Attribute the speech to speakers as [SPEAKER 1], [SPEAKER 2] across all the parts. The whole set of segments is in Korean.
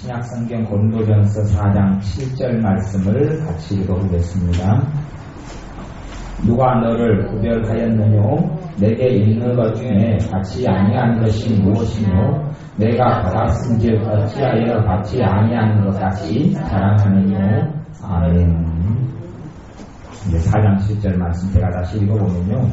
[SPEAKER 1] 신약성경 고린도전서 4장 7절 말씀을 같이 읽어보겠습니다. 누가 너를 구별하였느뇨? 내게 있는 것 중에 받지 아니한 것이 무엇이뇨? 내가 받았은즉 어찌하여 받지 아니한 것 같이 자랑하느뇨? 아멘. 이제 4장 7절 말씀 제가 다시 읽어보면요.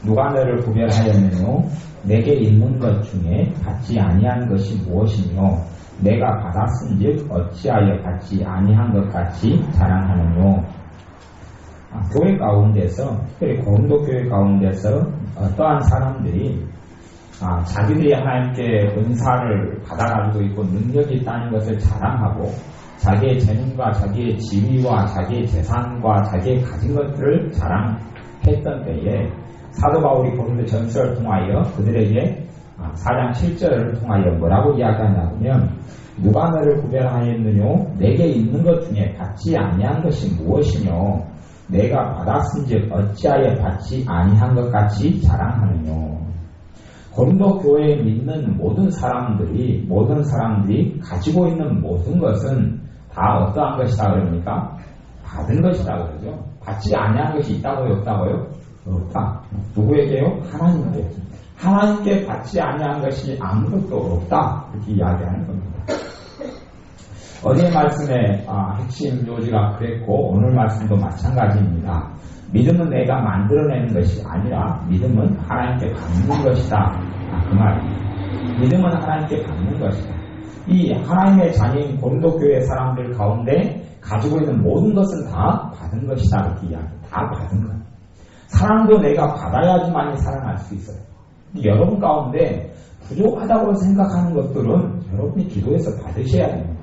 [SPEAKER 1] 누가 너를 구별하였느뇨? 내게 있는 것 중에 받지 아니한 것이 무엇이뇨? 내가 받았은즉 어찌하여 받지 아니한 것 같이 자랑하느뇨? 교회 가운데서, 특별히 고린도 교회 가운데서 어떠한 사람들이 자기들이 하나님께 은사를 받아가지고 있고 능력이 있다는 것을 자랑하고 자기의 재능과 자기의 지위와 자기의 재산과 자기의 가진 것들을 자랑했던 때에 사도 바울이 고린도 전서를 통하여 그들에게 4장 7절을 통하여 뭐라고 이야기하냐면 누가 너를 구별하였느뇨? 내게 있는 것 중에 받지 아니한 것이 무엇이뇨? 내가 받았은즉 어찌하여 받지 아니한 것 같이 자랑하느뇨? 고린도 교회에 믿는 모든 사람들이 가지고 있는 모든 것은 다 어떠한 것이다 그럽니까? 받은 것이다 그러죠. 받지 아니한 것이 있다고요, 없다고요? 없다. 누구에게요? 하나님께. 하나님께 받지 아니한 것이 아무것도 없다. 이렇게 이야기하는 겁니다. 어제 말씀의 핵심 요지가 그랬고 오늘 말씀도 마찬가지입니다. 믿음은 내가 만들어내는 것이 아니라 믿음은 하나님께 받는 것이다. 그 말입니다. 믿음은 하나님께 받는 것이다. 이 하나님의 자녀인 고린도 교회 사람들 가운데 가지고 있는 모든 것은 다 받은 것이다. 이렇게 이야기합니다. 다 받은 것. 사랑도 내가 받아야지만이 사랑할 수 있어요. 여러분 가운데 부족하다고 생각하는 것들은 여러분이 기도해서 받으셔야 됩니다.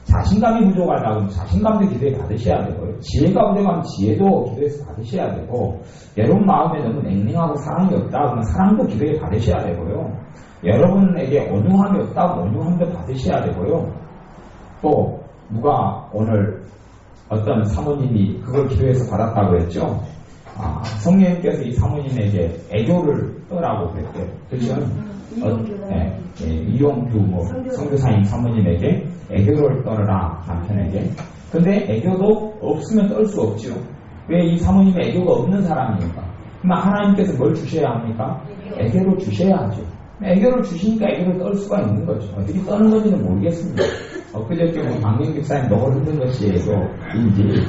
[SPEAKER 1] 자신감이 부족하다고 자신감도 기도해 받으셔야 되고요. 지혜가 부족하면 지혜도 기도해서 받으셔야 되고, 여러분 마음에 너무 냉랭하고 사랑이 없다 그러면 사랑도 기도해 받으셔야 되고요. 여러분에게 온유함이 없다고 온유함도 받으셔야 되고요. 또 누가 오늘 어떤 사모님이 그걸 기도해서 받았다고 했죠. 성령님께서 이 사모님에게 애교를 떠라고 그랬대요. 그렇죠? 이용규 선교사님 사모님에게 애교를 떨어라, 남편에게. 근데 애교도 없으면 떨 수 없죠. 왜 이 사모님의 애교가 없는 사람이니까? 그럼 하나님께서 뭘 주셔야 합니까? 애교를 주셔야 하죠. 애교를 주시니까 애교를 떨 수가 있는 거죠. 어떻게 떠는 건지는 모르겠습니다. 엊그저께 박명 집사님 너를 흔든 것이 애교인지.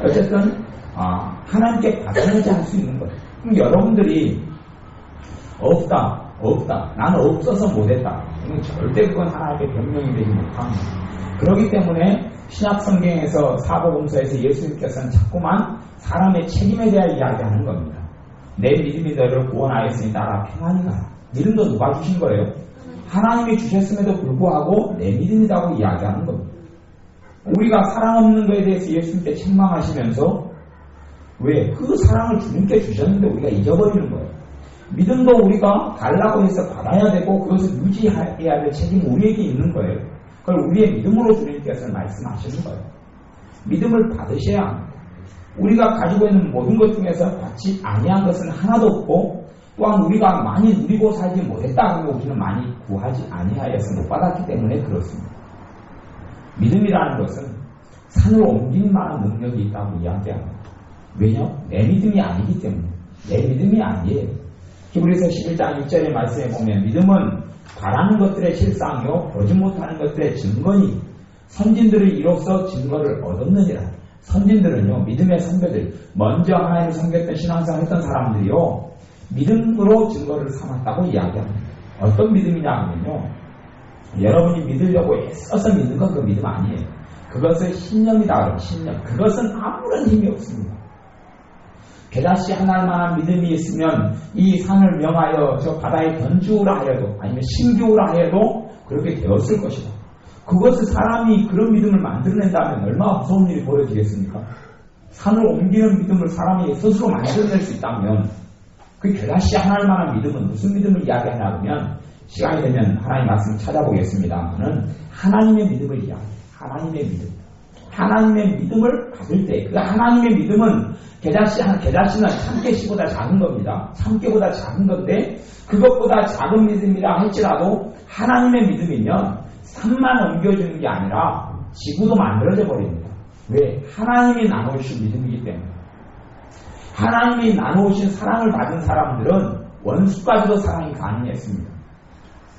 [SPEAKER 1] 어쨌든 하나님께 받아야지 할 수 있는 거죠. 그럼 여러분들이 없다, 나는 없어서 못했다. 절대 그건 하나님께 변명이 되지 못합니다. 그렇기 때문에 신약성경에서 사복음서에서 예수님께서는 자꾸만 사람의 책임에 대한 이야기하는 겁니다. 내 믿음이 너를 구원하였으니 따라 평안히 가라. 믿음도 누가 주신 거예요? 하나님이 주셨음에도 불구하고 내 믿음이라고 이야기하는 겁니다. 우리가 사랑 없는 것에 대해서 예수님께 책망하시면서 왜? 그 사랑을 주님께 주셨는데 우리가 잊어버리는 거예요. 믿음도 우리가 달라고 해서 받아야 되고 그것을 유지해야 될 책임이 우리에게 있는 거예요. 그걸 우리의 믿음으로 주님께서 말씀하시는 거예요. 믿음을 받으셔야 합니다. 우리가 가지고 있는 모든 것 중에서 받지 아니한 것은 하나도 없고, 또한 우리가 많이 누리고 살지 못했다 그러면 우리는 많이 구하지 아니하여서 못 받았기 때문에 그렇습니다. 믿음이라는 것은 산을 옮길 만한 능력이 있다고 이야기합니다. 왜냐? 내 믿음이 아니기 때문에. 내 믿음이 아니에요. 히브리서 11장 6절의 말씀에 보면 믿음은 바라는 것들의 실상이요 보지 못하는 것들의 증거니 선진들이 이로써 증거를 얻었느니라. 선진들은요, 믿음의 선배들, 먼저 하나님을 섬겼던 신앙생활 했던 사람들이요, 믿음으로 증거를 삼았다고 이야기합니다. 어떤 믿음이냐 하면요, 여러분이 믿으려고 애써서 믿는 건 그 믿음 아니에요. 그것은 신념이다 그러면 신념. 그것은 아무런 힘이 없습니다. 게다시 하나만한 믿음이 있으면 이 산을 명하여 저 바다에 던지우라 하여도, 아니면 심기우라 하여도 그렇게 되었을 것이다. 그것을 사람이 그런 믿음을 만들어낸다면 얼마나 무서운 일이 벌어지겠습니까? 산을 옮기는 믿음을 사람이 스스로 만들어낼 수 있다면, 그 게다시 하나만한 믿음은 무슨 믿음을 이야기하냐 하면, 시간이 되면 하나님 말씀을 찾아보겠습니다만은 하나님의 믿음을 이야기해요. 하나님의 믿음. 하나님의 믿음을 받을 때, 그 하나님의 믿음은 게다시는 참깨씨보다 작은 겁니다. 참깨보다 작은 건데, 그것보다 작은 믿음이라 할지라도 하나님의 믿음이면 산만 옮겨주는 게 아니라 지구도 만들어져 버립니다. 왜? 하나님이 나누신 믿음이기 때문에. 하나님이 나누신 사랑을 받은 사람들은 원수까지도 사랑이 가능했습니다.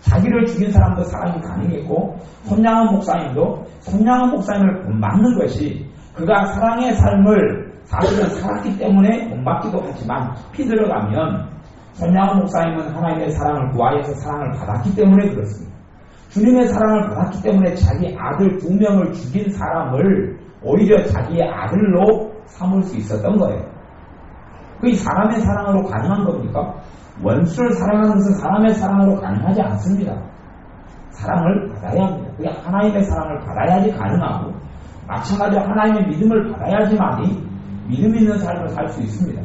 [SPEAKER 1] 자기를 죽인 사람도 사랑이 가능했고 손양은 목사님을 본받는 것이 그가 사랑의 삶을 사실은 살았기 때문에 본받기도 하지만 깊이 들어가면 손양은 목사님은 하나님의 사랑을 구하여서 사랑을 받았기 때문에 그렇습니다. 주님의 사랑을 받았기 때문에 자기 아들 2명을 죽인 사람을 오히려 자기의 아들로 삼을 수 있었던 거예요. 그게 사람의 사랑으로 가능한 겁니까? 원수를 사랑하는 것은 사람의 사랑으로 가능하지 않습니다. 사랑을 받아야 합니다. 그게 하나님의 사랑을 받아야지 가능하고 마찬가지로 하나님의 믿음을 받아야지만이 믿음 있는 삶을 살 수 있습니다.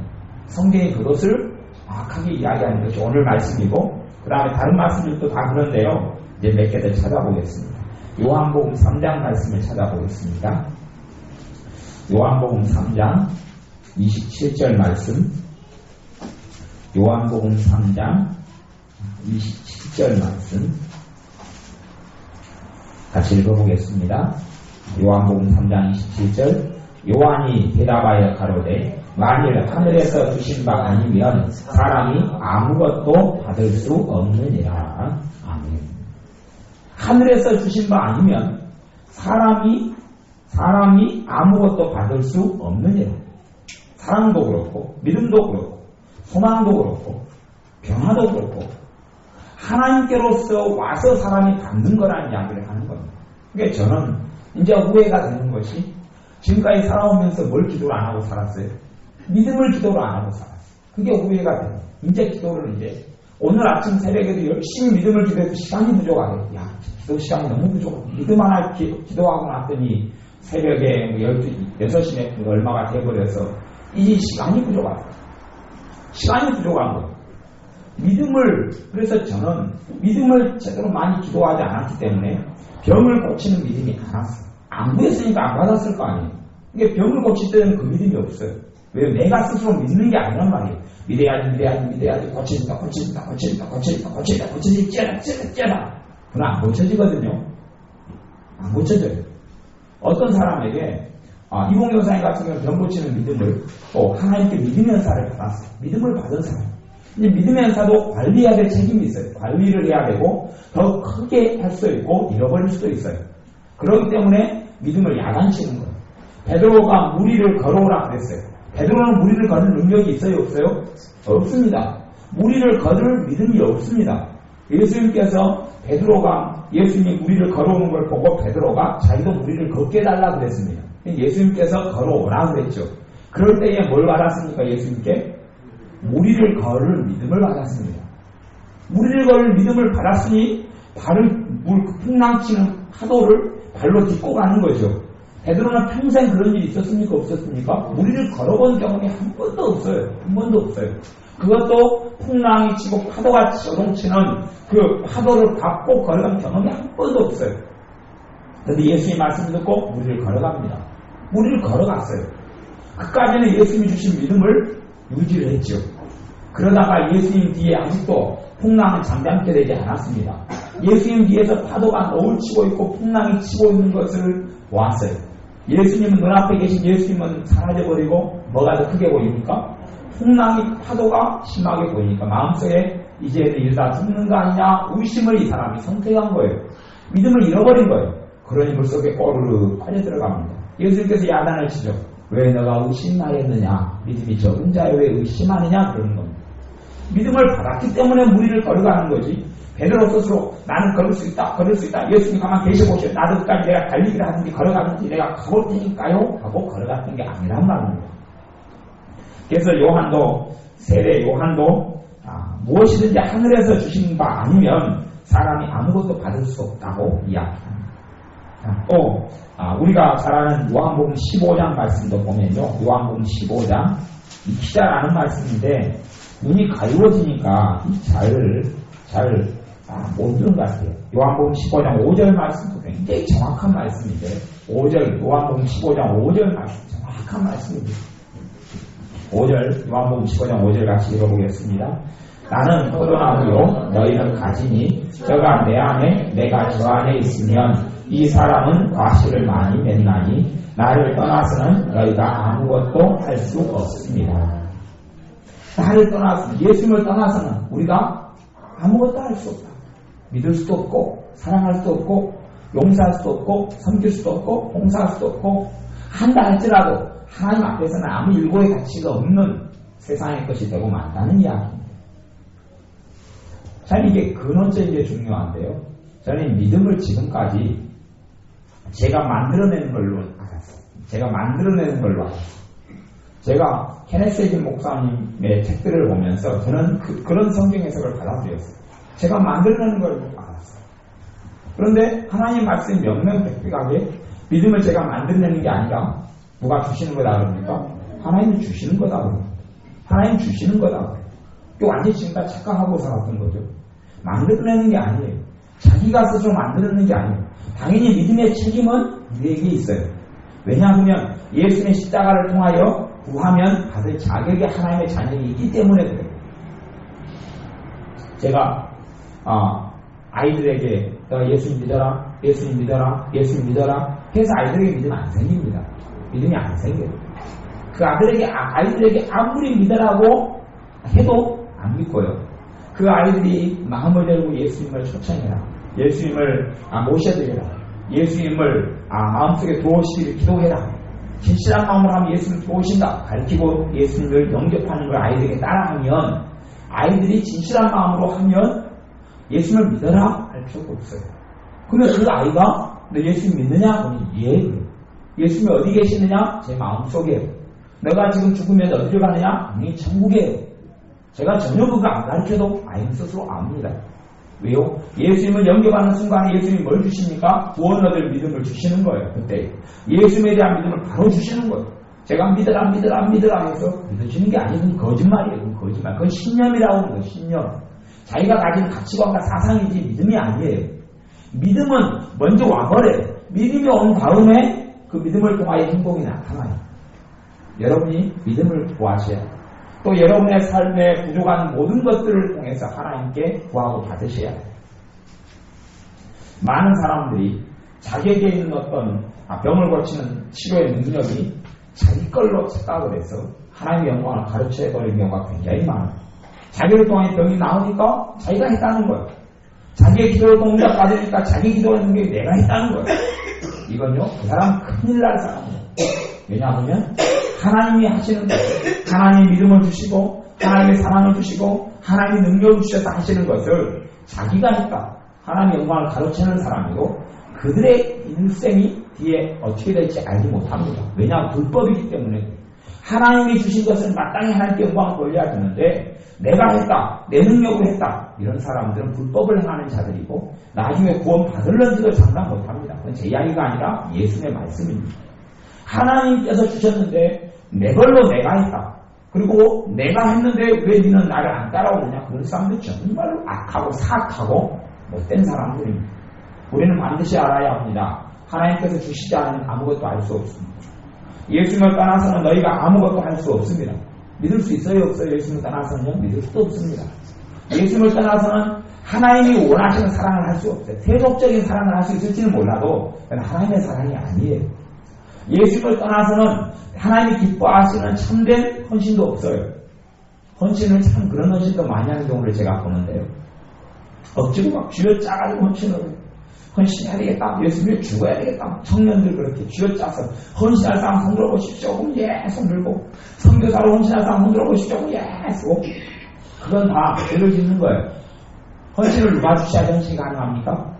[SPEAKER 1] 성경이 그것을 정확하게 이야기하는 것이 오늘 말씀이고 그 다음에 다른 말씀들도 다 그런데요. 이제 몇 개를 찾아보겠습니다. 요한복음 3장 말씀을 찾아보겠습니다. 요한복음 3장 27절 말씀. 요한복음 3장 27절 말씀 같이 읽어보겠습니다. 요한복음 3장 27절 요한이 대답하여 가로되 만일 하늘에서 주신 바 아니면 사람이 아무것도 받을 수 없느니라. 아멘. 하늘에서 주신 바 아니면 사람이 아무것도 받을 수 없느니라. 사랑도 그렇고 믿음도 그렇고 소망도 그렇고 평화도 그렇고 하나님께로서 와서 사람이 받는 거라는 이야기를 하는 겁니다. 그러니까 저는 이제 후회가 되는 것이 지금까지 살아오면서 뭘 기도를 안 하고 살았어요? 믿음을 기도를 안 하고 살았어요. 그게 후회가 돼요. 이제 기도를 이제 오늘 아침 새벽에도 열심히 믿음을 기도해도 시간이 부족하게. 야, 기도 시간이 너무 부족하고 믿음 하나 기도하고 났더니 새벽에 6시에 얼마가 돼버려서 이제 시간이 부족하다. 시간이 부족한 거예요. 그래서 저는 믿음을 제대로 많이 기도하지 않았기 때문에 병을 고치는 믿음이 안 왔어요. 안 구했으니까 안 받았을 거 아니에요. 이게 병을 고칠 때는 그 믿음이 없어요. 왜? 내가 스스로 믿는 게 아니란 말이에요. 믿어야지, 고쳐진다. 그건 안 고쳐지거든요. 안 고쳐져요. 어떤 사람에게 이봉 여사님 같은 경우는 병 고치는 믿음을 또 하나님께 믿음의 은사를 받았어요. 믿음을 받은 사람. 이제 믿음의 은사도 관리해야 될 책임이 있어요. 관리를 해야 되고 더 크게 할 수도 있고 잃어버릴 수도 있어요. 그렇기 때문에 믿음을 야단치는 거예요. 베드로가 무리를 걸어오라 그랬어요. 베드로는 무리를 걸을 능력이 있어요? 없어요? 없습니다. 무리를 걸을 믿음이 없습니다. 예수님께서 예수님이 무리를 걸어오는 걸 보고 베드로가 자기도 무리를 걷게 해달라 그랬습니다. 예수님께서 걸어오라 그랬죠. 그럴 때에 뭘 받았습니까? 예수님께? 무리를 걸을 믿음을 받았습니다. 무리를 걸을 믿음을 받았으니 풍랑치는 파도를 발로 딛고 가는 거죠. 베드로는 평생 그런 일이 있었습니까? 없었습니까? 무리를 걸어본 경험이 한 번도 없어요. 한 번도 없어요. 그것도 풍랑이 치고 파도가 조동치는 그 파도를 밟고 걸어간 경험이 한 번도 없어요. 그런데 예수님 말씀 듣고 무리를 걸어갑니다. 무리를 걸어갔어요. 그까지는 예수님이 주신 믿음을 유지를 했죠. 그러다가 예수님 뒤에 아직도 풍랑은 잠잠게 되지 않았습니다. 예수님 뒤에서 파도가 너울 치고 있고 풍랑이 치고 있는 것을 보았어요. 예수님은 눈앞에 계신 예수님은 사라져버리고 뭐가 더 크게 보입니까? 파도가 심하게 보이니까 마음속에 이제는 이러다 죽는 거 아니냐 의심을 이 사람이 선택한 거예요. 믿음을 잃어버린 거예요. 그러니 물속에 꼬르르 빠져들어갑니다. 예수님께서 야단을 치죠. 왜 너가 의심하였느냐? 믿음이 적은 자에 왜 의심하느냐? 그러는 겁니다. 믿음을 받았기 때문에 무리를 걸어가는 거지. 베드로 스스로 나는 걸을 수 있다. 예수님 가만 계셔보세요. 나도 끝까지 내가 달리기를 하든지 걸어가든지 내가 가볼 테니까요. 하고 걸어갔던 게 아니란 말입니다. 그래서 세례 요한도 무엇이든지 하늘에서 주신 바 아니면 사람이 아무것도 받을 수 없다고 이야기합니다. 또 우리가 잘 아는 요한복음 15장 말씀도 보면요. 요한복음 15장 익히 잘 아는 말씀인데 눈이 가리워지니까 잘 못 들은 것 같아요. 요한복음 15장 5절 말씀도 굉장히 정확한 말씀인데 요한복음 15장 5절 말씀 정확한 말씀입니다. 요한복음 15장 5절 같이 읽어보겠습니다. 나는 포도나무요 너희는 가지니 저가 내 안에 내가 저 안에 있으면 이 사람은 과실을 많이 맺나니 나를 떠나서는 너희가 아무것도 할 수 없습니다. 나를 떠나서 예수님을 떠나서는 우리가 아무것도 할 수 없다. 믿을 수도 없고 사랑할 수도 없고 용서할 수도 없고 섬길 수도 없고 봉사할 수도 없고 한다 할지라도 하나님 앞에서는 아무 일고의 가치가 없는 세상의 것이 되고 만다는 이야기입니다. 참 이게 근원적인 게 중요한데요. 저는 믿음을 지금까지 제가 만들어내는 걸로 알았어요. 제가 만들어내는 걸로 알았어요. 제가 케네스 해긴 목사님의 책들을 보면서 저는 그런 성경 해석을 받아들였어요. 제가 만들어내는 걸로 알았어요. 그런데 하나님 말씀이 명명백백하게 믿음을 제가 만들어내는 게 아니라 누가 주시는 거다 그럽니까? 하나님이 주시는 거다 그럽니다. 하나님 주시는 거다 그래요. 완전히 지금까지 착각하고 살았던 거죠. 만들어내는 게 아니에요. 자기가 스스로 만들어내는 게 아니에요. 당연히 믿음의 책임은 우리에게 있어요. 왜냐하면 예수님의 십자가를 통하여 구하면 받을 자격이 하나님의 자녀이 있기 때문에 그래요. 제가 아이들에게 예수님 믿어라, 예수님 믿어라, 예수님 믿어라 해서 아이들에게 믿음 안 생깁니다. 믿음이 안 생겨요. 그 아이들에게 아무리 믿으라고 해도 안 믿고요. 그 아이들이 마음을 열고 예수님을 초청해라. 예수님을 모셔드려라. 예수님을 마음속에 들어오시기를 기도해라. 진실한 마음으로 하면 예수님을 들어오신다. 가르치고 예수님을 영접하는 걸 아이들에게 따라하면 아이들이 진실한 마음으로 하면 예수님을 믿어라 할 필요가 없어요. 그러면 그 아이가 너 예수님 믿느냐? 그러면 예. 예수님이 어디 계시느냐? 제 마음속에. 내가 지금 죽으면 어디로 가느냐? 당연히 천국에. 제가 전혀 그거 안 가르쳐도 아이는 스스로 압니다. 왜요? 예수님을 영접하는 순간에 예수님이 뭘 주십니까? 구원 얻을 믿음을 주시는 거예요. 그때 예수님에 대한 믿음을 바로 주시는 거예요. 제가 믿으라 해서 믿어주는 게 아니고 그건 거짓말이에요. 그건 거짓말. 그건 신념이라고 하는 거예요. 신념. 자기가 가진 가치관과 사상이지 믿음이 아니에요. 믿음은 먼저 와버려요. 믿음이 온 다음에 그 믿음을 통하여 행동이 나타나요. 여러분이 믿음을 구하셔야 해요. 또 여러분의 삶에 부족한 모든 것들을 통해서 하나님께 구하고 받으셔야 해요. 많은 사람들이 자기에게 있는 어떤 병을 고치는 치료의 능력이 자기 걸로 착각을 해서 하나님의 영광을 가르쳐버리는 경우가 굉장히 많아요. 자기를 통해 병이 나오니까 자기가 했다는 거예요. 자기의 기도를 동작 받으니까 자기 기도하는 게 내가 했다는 거예요. 이건요, 그 사람 큰일 날 사람이에요. 왜냐하면 하나님이 하시는 거예요. 하나님이 믿음을 주시고 하나님의 사랑을 주시고 하나님의 능력을 주셔서 하시는 것을 자기가 했다. 하나님의 영광을 가르치는 사람이고 그들의 인생이 뒤에 어떻게 될지 알지 못합니다. 왜냐하면 불법이기 때문에 하나님이 주신 것은 마땅히 하나님께 영광을 돌려야 되는데 내가 했다, 내 능력으로 했다, 이런 사람들은 불법을 행하는 자들이고 나중에 구원 받을런지도 장담 못합니다. 그건 제 이야기가 아니라 예수님의 말씀입니다. 하나님께서 주셨는데 내 걸로 내가 했다. 그리고 내가 했는데 왜 너는 나를 안 따라오느냐? 그런 사람들 정말로 악하고 사악하고 못된 사람들입니다. 우리는 반드시 알아야 합니다. 하나님께서 주시지 않으면 아무것도 알 수 없습니다. 예수님을 떠나서는 너희가 아무것도 할 수 없습니다. 믿을 수 있어요? 없어요? 예수님을 떠나서는요? 믿을 수도 없습니다. 예수님을 떠나서는 하나님이 원하시는 사랑을 할 수 없어요. 세속적인 사랑을 할 수 있을지는 몰라도 그건 하나님의 사랑이 아니에요. 예수님을 떠나서는 하나님이 기뻐하시는 참된 헌신도 없어요. 헌신을 참 그런 헌신도 많이 하는 경우를 제가 보는데요. 억지로 막 쥐어짜가지고 헌신을 해요. 헌신해야 되겠다. 예수님이 죽어야 되겠다. 청년들 그렇게 쥐어짜서 헌신할 사람 손 들어보십시오. 그럼 예, 손 들고. 선교사로 헌신할 사람 손 들어보십시오. 그럼 예, 쓰고. 그건 다 죄를 짓는 거예요. 헌신을 누가 주셔야 헌신이 가능합니까?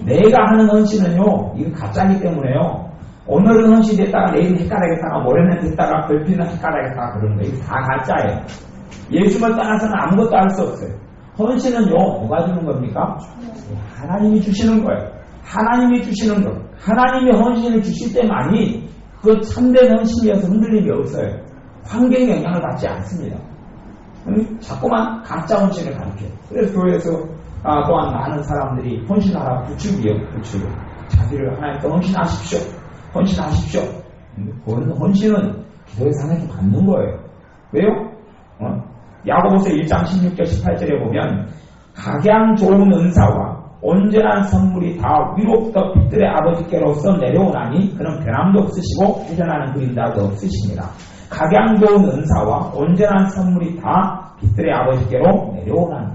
[SPEAKER 1] 내가 하는 헌신은요, 이건 가짜이기 때문에요. 오늘은 헌신됐다가 내일은 헷갈리겠다가 모레는 됐다가 별필은 헷갈리겠다가 그런 거예요. 다 가짜예요. 예수님을 떠나서는 아무것도 할 수 없어요. 헌신은요, 누가 주는 겁니까? 하나님이 주시는 거예요. 하나님이 주시는 거. 하나님이 헌신을 주실 때만이 그 참된 헌신이어서 흔들림이 없어요. 환경의 영향을 받지 않습니다. 자꾸만 가짜 헌신을 가르쳐요. 그래서 교회에서 또한 많은 사람들이 헌신하라 부추기요. 자기를 하나님께 헌신하십시오. 헌신하십시오. 헌신은 기도에서 하나님께 받는 거예요. 왜요? 야고보서 1장 16절 18절에 보면 각양 좋은 은사와 온전한 선물이 다 위로부터 빛들의 아버지께로서 내려오나니 그는 변함도 없으시고 회전하는 그림자도 없으십니다. 각양 좋은 은사와 온전한 선물이 다 빛들의 아버지께로 내려오나니.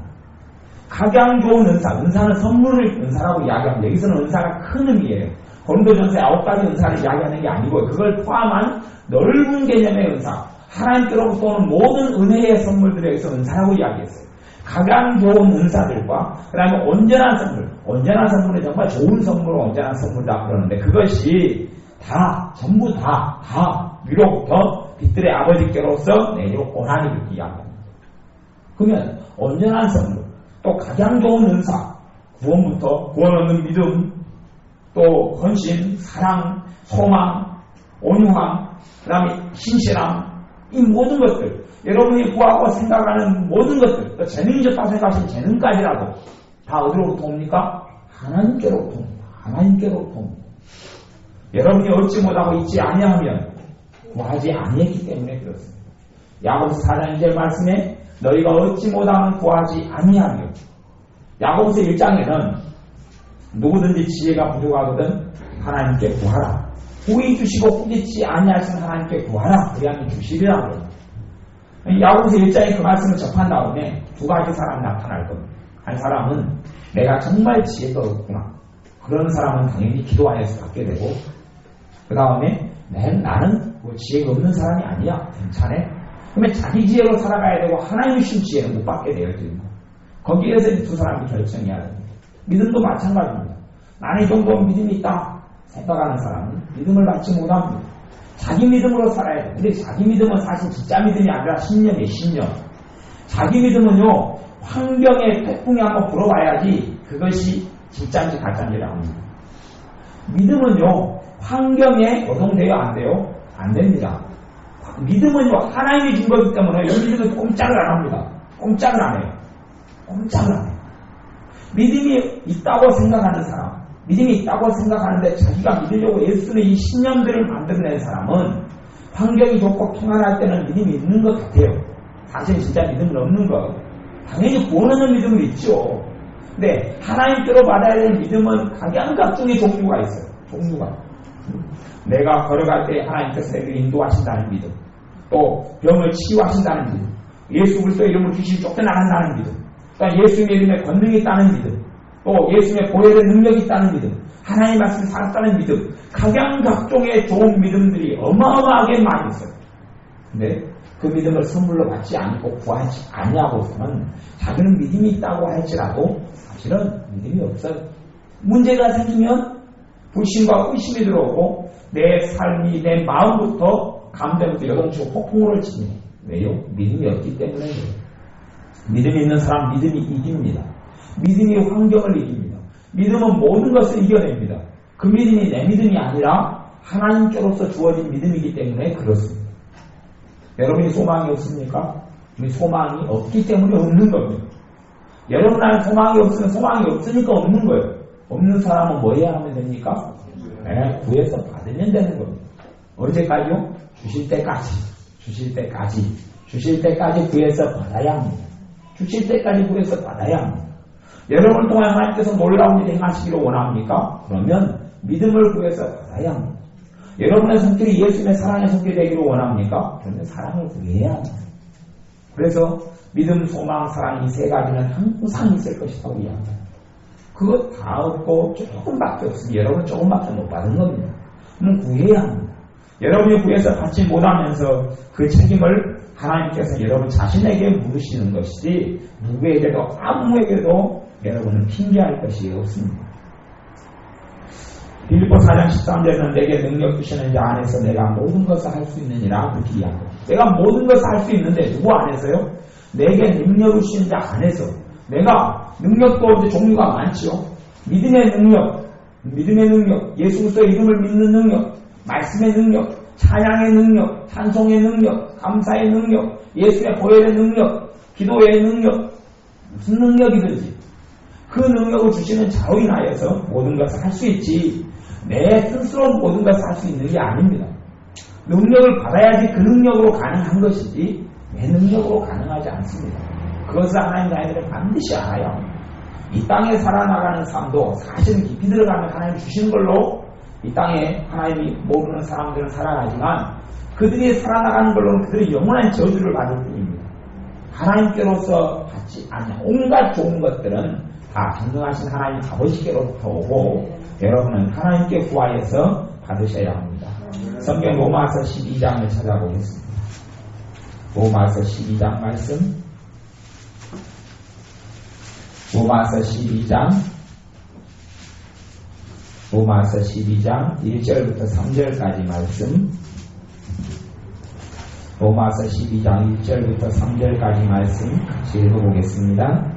[SPEAKER 1] 각양 좋은 은사, 은사는 선물을 은사라고 이야기합니다. 여기서는 은사가 큰 의미예요. 고린도전서 9가지 은사를 이야기하는 게 아니고 그걸 포함한 넓은 개념의 은사, 하나님께로부터 오는 모든 은혜의 선물들에 의해서 은사라고 이야기했어요. 가장 좋은 은사들과 그 다음에 온전한 선물, 온전한 선물은 정말 좋은 선물로 온전한 선물이다 그러는데 그것이 다 전부 다 위로부터 빛들의 아버지께로서 내려오나니 그렇게 이야기합니다. 그러면 온전한 선물, 또 가장 좋은 은사, 구원부터 구원 얻는 믿음, 또 헌신, 사랑, 소망, 온유함, 그 다음에 신실함, 이 모든 것들, 여러분이 구하고 생각하는 모든 것들, 또 재능이 좋다고 생각하시는 재능까지라도 다 어디로부터 옵니까? 하나님께로부터 옵니다. 하나님께로부터 옵니다. 여러분이 얻지 못하고 있지 아니하면 구하지 아니했기 때문에 그렇습니다. 야고보서 4장 2절 말씀에 너희가 얻지 못하면 구하지 아니하며, 야고보서 1장에는 누구든지 지혜가 부족하거든 하나님께 구하라. 구히 주시고 꾸짖지 아니하시는 하나님께 구하라. 그리하면 주시리라고 합니다. 야고보서 1장에 그 말씀을 접한 다음에 두 가지 사람이 나타날 겁니다. 한 사람은 내가 정말 지혜가 없구나. 그런 사람은 당연히 기도하여서 받게 되고, 그 다음에 나는 뭐 지혜가 없는 사람이 아니야. 괜찮아. 그러면 자기 지혜로 살아가야 되고 하나님 주신 지혜는 못 받게 되어집니다. 거기에서 두 사람이 결정해야 됩니다. 믿음도 마찬가지입니다. 나는 이 정도 믿음이 있다 생각하는 사람은 믿음을 받지 못합니다. 자기 믿음으로 살아야 돼요. 근데 자기 믿음은 사실 진짜 믿음이 아니라 신념이에요. 신념. 자기 믿음은요, 환경에 태풍이 한번 불어와야지 그것이 진짜인지 가짜인지를 압니다. 믿음은요, 환경에 노동돼요? 안 돼요? 안 됩니다. 믿음은요, 하나님이 준 거기 때문에 이 믿음은 꼼짝을 안 합니다. 꼼짝을 안 해요. 꼼짝을 안 해요. 믿음이 있다고 생각하는 사람, 믿음이 있다고 생각하는데 자기가 믿으려고 애쓰는 이 신념들을 만들어낸 사람은 환경이 좋고 평안할 때는 믿음이 있는 것 같아요. 사실 진짜 믿음은 없는 거. 당연히 구원 얻는 믿음은 있죠. 근데 하나님께로 받아야 될 믿음은 각양각종의 종류가 있어요. 종류가. 내가 걸어갈 때 하나님께서 내게 인도하신다는 믿음, 또 병을 치유하신다는 믿음, 예수 그리스도의 이름을 귀신이 쫓겨나간다는 믿음, 또 예수님의 이름에 권능이 있다는 믿음, 또 예수님의 보혈의 능력이 있다는 믿음, 하나님의 말씀이 살았다는 믿음, 각양각종의 좋은 믿음들이 어마어마하게 많이 있어요. 근데 그 믿음을 선물로 받지 않고 구하지 아니하고서는 자기는 믿음이 있다고 할지라도 사실은 믿음이 없어요. 문제가 생기면 불신과 의심이 들어오고 내 삶이, 내 마음부터 감정부터 여동치고 폭풍우를 치네. 왜요? 믿음이 없기 때문에 그래요. 믿음이 있는 사람 믿음이 이깁니다. 믿음이 환경을 이깁니다. 믿음은 모든 것을 이겨냅니다. 그 믿음이 내 믿음이 아니라 하나님께로서 주어진 믿음이기 때문에 그렇습니다. 여러분이 소망이 없습니까? 우리 소망이 없기 때문에 없는 겁니다. 여러분 안에 소망이 없으면 소망이 없으니까 없는 거예요. 없는 사람은 뭐 해야 하면 됩니까? 네, 구해서 받으면 되는 겁니다. 언제까지요? 주실 때까지 구해서 받아야 합니다. 주실 때까지 구해서 받아야 합니다. 여러분 통해 하나님께서 놀라운 일을 행하시기를 원합니까? 그러면 믿음을 구해서 받아야 합니다. 여러분의 성격이 예수님의 사랑의 성격이 되기를 원합니까? 그러면 사랑을 구해야 합니다. 그래서 믿음, 소망, 사랑 이 세 가지는 항상 있을 것이라고 이야기합니다. 그거 다 얻고 조금밖에 없으니 여러분 조금밖에 못 받은 겁니다. 그럼 구해야 합니다. 여러분이 구해서 받지 못하면서 그 책임을 하나님께서 여러분 자신에게 물으시는 것이지 누구에게도 아무에게도 여러분은 핑계할 것이 없습니다. 빌립보 4장 13절에는 내게 능력 주시는 자 안에서 내가 모든 것을 할 수 있느니라 그렇게 이야기합니다. 내가 모든 것을 할 수 있는데 누구 안에서요? 내게 능력을 주시는 자 안에서. 내가 능력도 종류가 많지요. 믿음의 능력, 예수 그리스도의 이름을 믿는 능력, 말씀의 능력, 찬양의 능력, 찬송의 능력, 감사의 능력, 예수의 보혈의 능력, 기도의 능력, 무슨 능력이든지 그 능력을 주시는 자로 인하여서 모든 것을 할 수 있지 내 스스로 모든 것을 할 수 있는 게 아닙니다. 능력을 받아야지 그 능력으로 가능한 것이지 내 능력으로 가능하지 않습니다. 그것을 하나님 자녀들은 반드시 알아야 합니다. 이 땅에 살아나가는 삶도 사실은 깊이 들어가면 하나님 주시는 걸로 이 땅에 하나님이 모르는 사람들은 살아가지만 그들이 살아나가는 걸로는 그들의 영원한 저주를 받을 뿐입니다. 하나님께로서 받지 않는 온갖 좋은 것들은 다 전능하신 하나님 아버지께로부터 오고 여러분은 하나님께 구하여서 받으셔야 합니다. 성경 로마서 12장을 찾아보겠습니다. 로마서 12장 말씀. 로마서 12장 1절부터 3절까지 말씀. 로마서 12장 1절부터 3절까지 말씀 같이 읽어보겠습니다.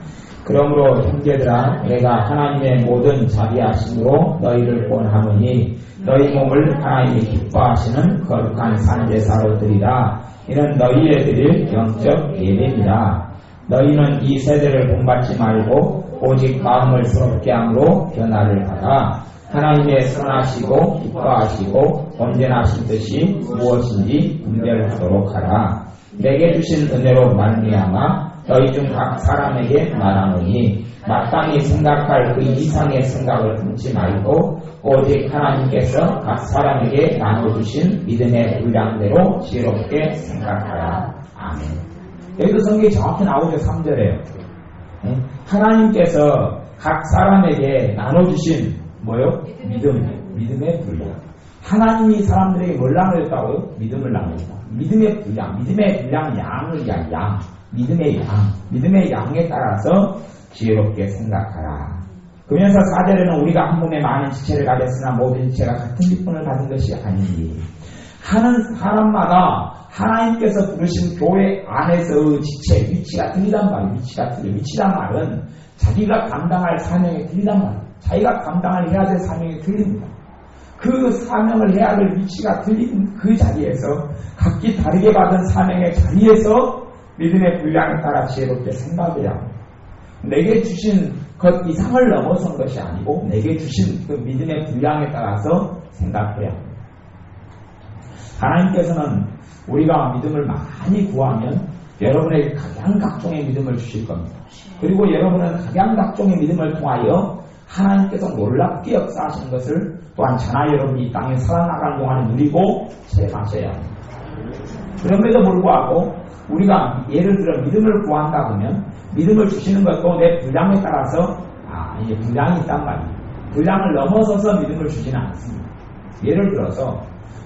[SPEAKER 1] 그러므로 형제들아 내가 하나님의 모든 자비하심으로 너희를 권하노니 너희 몸을 하나님이 기뻐하시는 거룩한 산제사로 드리라. 이는 너희에 드릴 영적 예배니라. 너희는 이 세대를 본받지 말고 오직 마음을 새롭게 함으로 변화를 받아 하나님의 선하시고 기뻐하시고 온전하신 뜻이 무엇인지 분별하도록 하라. 내게 주신 은혜로 말미암아 너희 중 각 사람에게 말하노니 마땅히 생각할 그 이상의 생각을 품지 말고 오직 하나님께서 각 사람에게 나눠주신 믿음의 분량대로 지혜롭게 생각하라. 아멘. 여기도 성경이 정확히 나오죠. 3절에요. 하나님께서 각 사람에게 나눠주신 뭐요? 믿음의 분량. 하나님이 사람들에게 뭘 나눠줬다고요? 믿음을 나눠줬다. 믿음의 분량 양을 양. 믿음의 양에 따라서 지혜롭게 생각하라. 그러면서 4절에는 우리가 한 몸에 많은 지체를 가졌으나 모든 지체가 같은 기쁨을 받은 것이 아니니 하는 사람마다 하나님께서 부르신 교회 안에서의 지체, 위치가 틀리단 말이에요. 위치란 말은 자기가 감당할 사명이 틀리단 말이에요. 자기가 감당을 해야 될 사명이 틀립니다. 그 사명을 해야 될 위치가 틀린 그 자리에서 각기 다르게 받은 사명의 자리에서 믿음의 분량에 따라 지혜롭게 생각해야 합니다. 내게 주신 것 이상을 넘어선 것이 아니고 내게 주신 그 믿음의 분량에 따라서 생각해야 합니다. 하나님께서는 우리가 믿음을 많이 구하면 여러분에게 각양각종의 믿음을 주실 겁니다. 그리고 여러분은 각양각종의 믿음을 통하여 하나님께서 놀랍게 역사하시는 것을 또한 저나 여러분이 이 땅에 살아나가는 동안에 누리고 체험하셔야 합니다. 그럼에도 불구하고 우리가 예를 들어 믿음을 구한다 그러면 믿음을 주시는 것도 내 분량에 따라서 이게 분량이 있단 말이에요. 분량을 넘어서서 믿음을 주지는 않습니다. 예를 들어서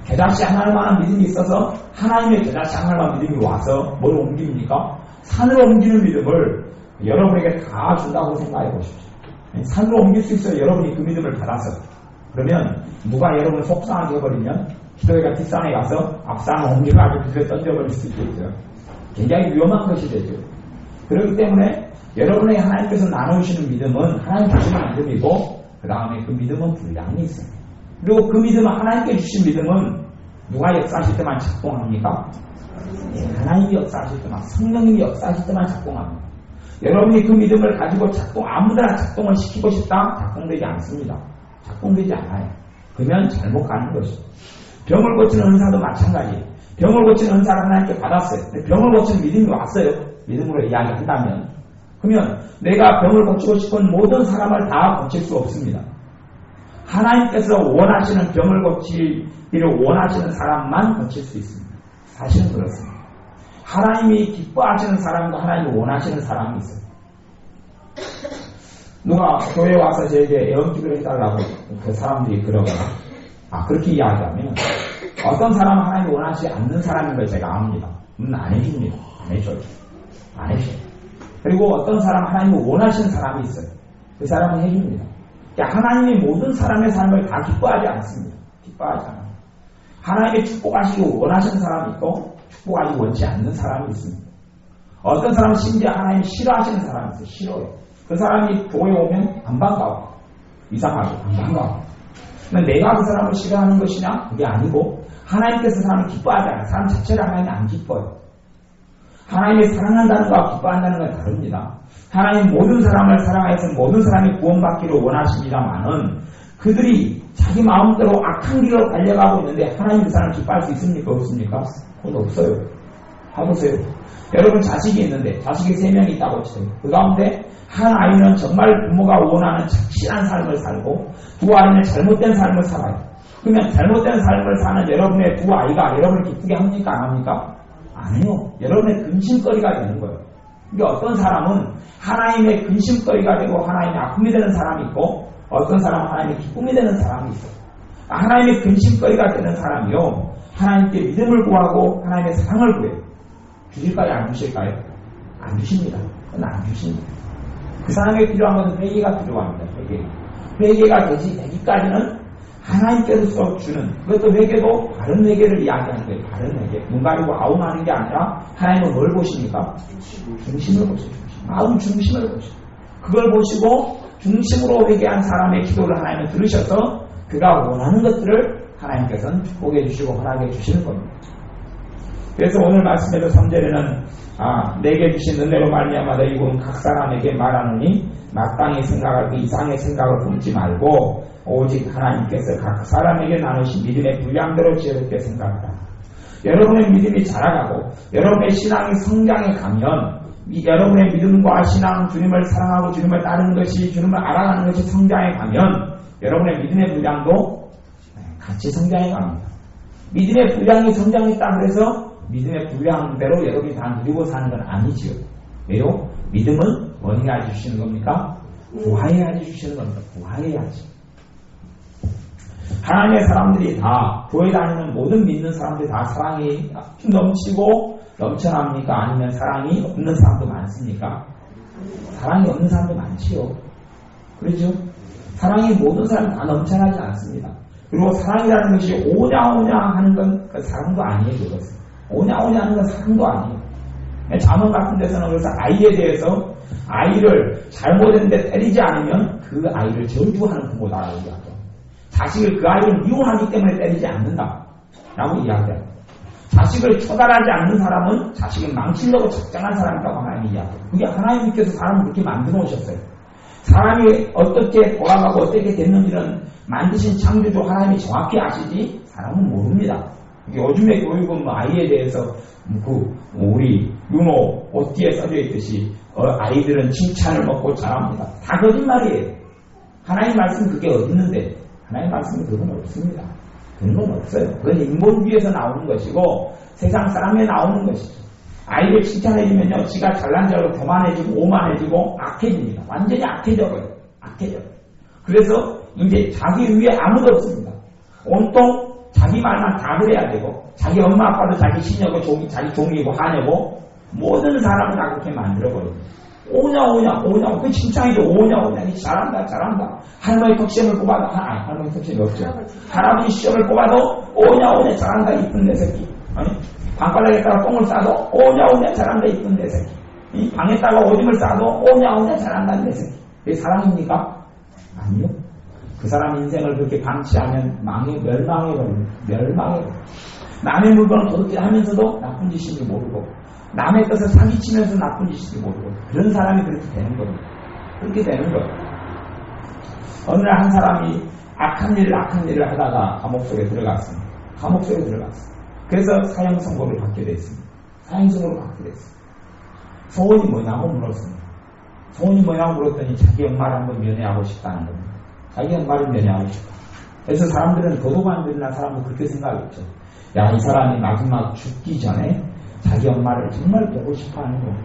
[SPEAKER 1] 겨자씨 하나만한 믿음이 있어서 하나님의 겨자씨 하나만 믿음이 와서 뭘 옮깁니까? 산으로 옮기는 믿음을 여러분에게 다 준다고 생각해 보십시오. 산으로 옮길 수 있어요. 여러분이 그 믿음을 받아서. 그러면 누가 여러분을 속상하게 해버리면 기도회가 뒷산에 가서 앞산을 옮겨가지고 기도에 던져버릴 수 있겠죠. 굉장히 위험한 것이 되죠. 그렇기 때문에 여러분의 하나님께서 나누시는 믿음은 하나님 주시는 믿음이고 그 다음에 그 믿음은 분량이 있어요. 그리고 그 믿음은 하나님께 주신 믿음은 누가 역사하실 때만 작동합니까? 하나님이 역사하실 때만, 성령님이 역사하실 때만 작동합니다. 여러분이 그 믿음을 가지고 아무데나 작동을 시키고 싶다? 작동되지 않습니다. 작동되지 않아요. 그러면 잘못 가는 것이죠. 병을 고치는 은사도 마찬가지예요. 병을 고치는 은사를 하나님께 받았어요. 병을 고치는 믿음이 왔어요. 믿음으로 이야기한다면. 그러면 내가 병을 고치고 싶은 모든 사람을 다 고칠 수 없습니다. 하나님께서 원하시는 병을 고치기를 원하시는 사람만 고칠 수 있습니다. 사실은 그렇습니다. 하나님이 기뻐하시는 사람과 하나님이 원하시는 사람이 있어요. 누가 교회에 와서 저에게 애원기도를 해달라고 그 사람들이 그러거나 그렇게 이야기하면 어떤 사람은 하나님이 원하지 않는 사람인 걸 제가 압니다. 안 해줍니다. 안 해줘요. 그리고 어떤 사람은 하나님이 원하시는 사람이 있어요. 그 사람은 해줍니다. 그러니까 하나님이 모든 사람의 삶을 다 기뻐하지 않습니다. 기뻐하지 않아요. 하나님의 축복하시고 원하시는 사람이 있고 축복하지 원치 않는 사람이 있습니다. 어떤 사람은 심지어 하나님이 싫어하시는 사람이 있어요. 싫어요. 그 사람이 교회에 오면 안 반가워. 이상하죠. 안 반가워. 내가 그 사람을 싫어하는 것이냐? 그게 아니고 하나님께서 사람을 기뻐하지 않아요. 사람 자체를 하나님이 안 기뻐요. 하나님이 사랑한다는 것과 기뻐한다는 건 다릅니다. 하나님 모든 사람을 사랑해서 모든 사람이 구원받기를 원하십니다만은 그들이 자기 마음대로 악한 길로 달려가고 있는데 하나님 그 사람을 기뻐할 수 있습니까? 없습니까? 그건 없어요. 해보세요. 여러분 자식이 있는데 자식이 3명이 있다고 쳐요. 그 가운데 한 아이는 정말 부모가 원하는 착실한 삶을 살고 두 아이는 잘못된 삶을 살아요. 그러면 잘못된 삶을 사는 여러분의 두 아이가 여러분을 기쁘게 합니까? 안 합니까? 안 해요. 여러분의 근심거리가 되는 거예요. 그러니까 어떤 사람은 하나님의 근심거리가 되고 하나님의 아픔이 되는 사람이 있고 어떤 사람은 하나님의 기쁨이 되는 사람이 있어요. 하나님의 근심거리가 되는 사람이요. 하나님께 믿음을 구하고 하나님의 사랑을 구해요. 주실까요? 안 주실까요? 안 주십니다. 그건 안 주십니다. 그 사람에게 필요한 것은 회개가 필요합니다. 회개가 되기까지는 하나님께서 주는 그것도 회개도 바른 회개를 이야기하는 거예요. 바른 회개. 눈 가리고 아웅하는 게 아니라 하나님은 뭘 보십니까? 중심을 보시죠. 마음 중심을 보시죠. 그걸 보시고 중심으로 회개한 사람의 기도를 하나님은 들으셔서 그가 원하는 것들을 하나님께서는 축복해 주시고 허락해 주시는 겁니다. 그래서 오늘 말씀에서 3절에는 내게 주신 은혜로 말미암아 너희는 각 사람에게 말하느니 마땅히 생각할 그 이상의 생각을 품지 말고 오직 하나님께서 각 사람에게 나누신 믿음의 분량대로 지혜롭게 생각하라. 여러분의 믿음이 자라가고 여러분의 신앙이 성장해 가면 여러분의 믿음과 신앙, 주님을 사랑하고 주님을 따르는 것이 주님을 알아가는 것이 성장해 가면 여러분의 믿음의 분량도 같이 성장해 갑니다. 믿음의 분량이 성장했다고 해서 믿음의 분량대로 여러분이 다 누리고 사는 건 아니지요. 왜요? 믿음은 뭐 해야지 주시는 겁니까? 구하여야지 주시는 겁니다. 구하여야지. 하나님의 사람들이 다 교회 다니는 모든 믿는 사람들이 다 사랑이 넘치고 넘쳐납니까? 아니면 사랑이 없는 사람도 많습니까? 사랑이 없는 사람도 많지요. 그렇죠? 사랑이 모든 사람 다 넘쳐나지 않습니다. 그리고 사랑이라는 것이 오냐오냐 하는 건 그 사랑도 아니에요. 그것은. 오냐오냐 하는 건 사랑도 아니에요. 잠언 같은 데서는 그래서 아이에 대해서 아이를 잘못했는데 때리지 않으면 그 아이를 저주하는 부모다라고 이야기합니다. 자식을 그 아이를 미워하기 때문에 때리지 않는다 라고 이야기합니다. 자식을 처단하지 않는 사람은 자식을 망치려고 작정한 사람이라고 하나님이 이야기합니다. 그게 하나님께서 사람을 그렇게 만들어 오셨어요. 사람이 어떻게 돌아가고 어떻게 됐는지는 만드신 창조주 하나님이 정확히 아시지 사람은 모릅니다. 요즘의 교육은 아이에 대해서 우리 윤호 옷뒤에 써져 있듯이 아이들은 칭찬을 먹고 자랍니다. 다 거짓말이에요. 하나님 말씀 그게 어디 있는데 하나님 말씀에 그건 없습니다. 그런 건 없어요. 그건 인본주의에서 나오는 것이고 세상 사람에 나오는 것이죠. 아이를 칭찬해주면요 지가 잘난 줄 알고 교만해지고 오만해지고 악해집니다. 완전히 악해져버려요. 악해져요. 그래서 이제 자기 위에 아무도 없습니다. 온통 자기 말만 다 그래야 되고 자기 엄마 아빠도 자기 시녀고 자기 종이고 하녀고 모든 사람을 다 그렇게 만들어버려요. 오냐 그 칭찬이죠. 오냐 잘한다. 할머니 턱시험을 뽑아도 할머니 턱시험이 없죠. 할아버지 시험을 뽑아도 오냐 잘한다 이쁜 내 새끼. 아니 방바닥에다가 똥을 싸도 오냐 잘한다 이쁜 내 새끼. 방에다가 오줌을 싸도 오냐 잘한다 내 새끼. 그게 사랑입니까? 아니요. 그 사람 인생을 그렇게 방치하면 멸망해버립니다. 남의 물건을 도둑질 하면서도 나쁜 짓인지 모르고 남의 것을 사기치면서 나쁜 짓인지 모르고 그런 사람이 그렇게 되는 겁니다. 그렇게 되는 거예요. 어느 날 한 사람이 악한 일을 하다가 감옥 속에 들어갔습니다. 그래서 사형 선고를 받게 됐습니다. 소원이 뭐냐고 물었습니다. 소원이 뭐냐고 물었더니 자기 엄마를 한번 면회하고 싶다는 겁니다. 자기 엄마를 면회하고 싶다. 그래서 사람들은 도둑 안 들이나 사람도 그렇게 생각했죠. 야, 이 사람이 마지막 죽기 전에 자기 엄마를 정말 보고 싶어 하는 거예요.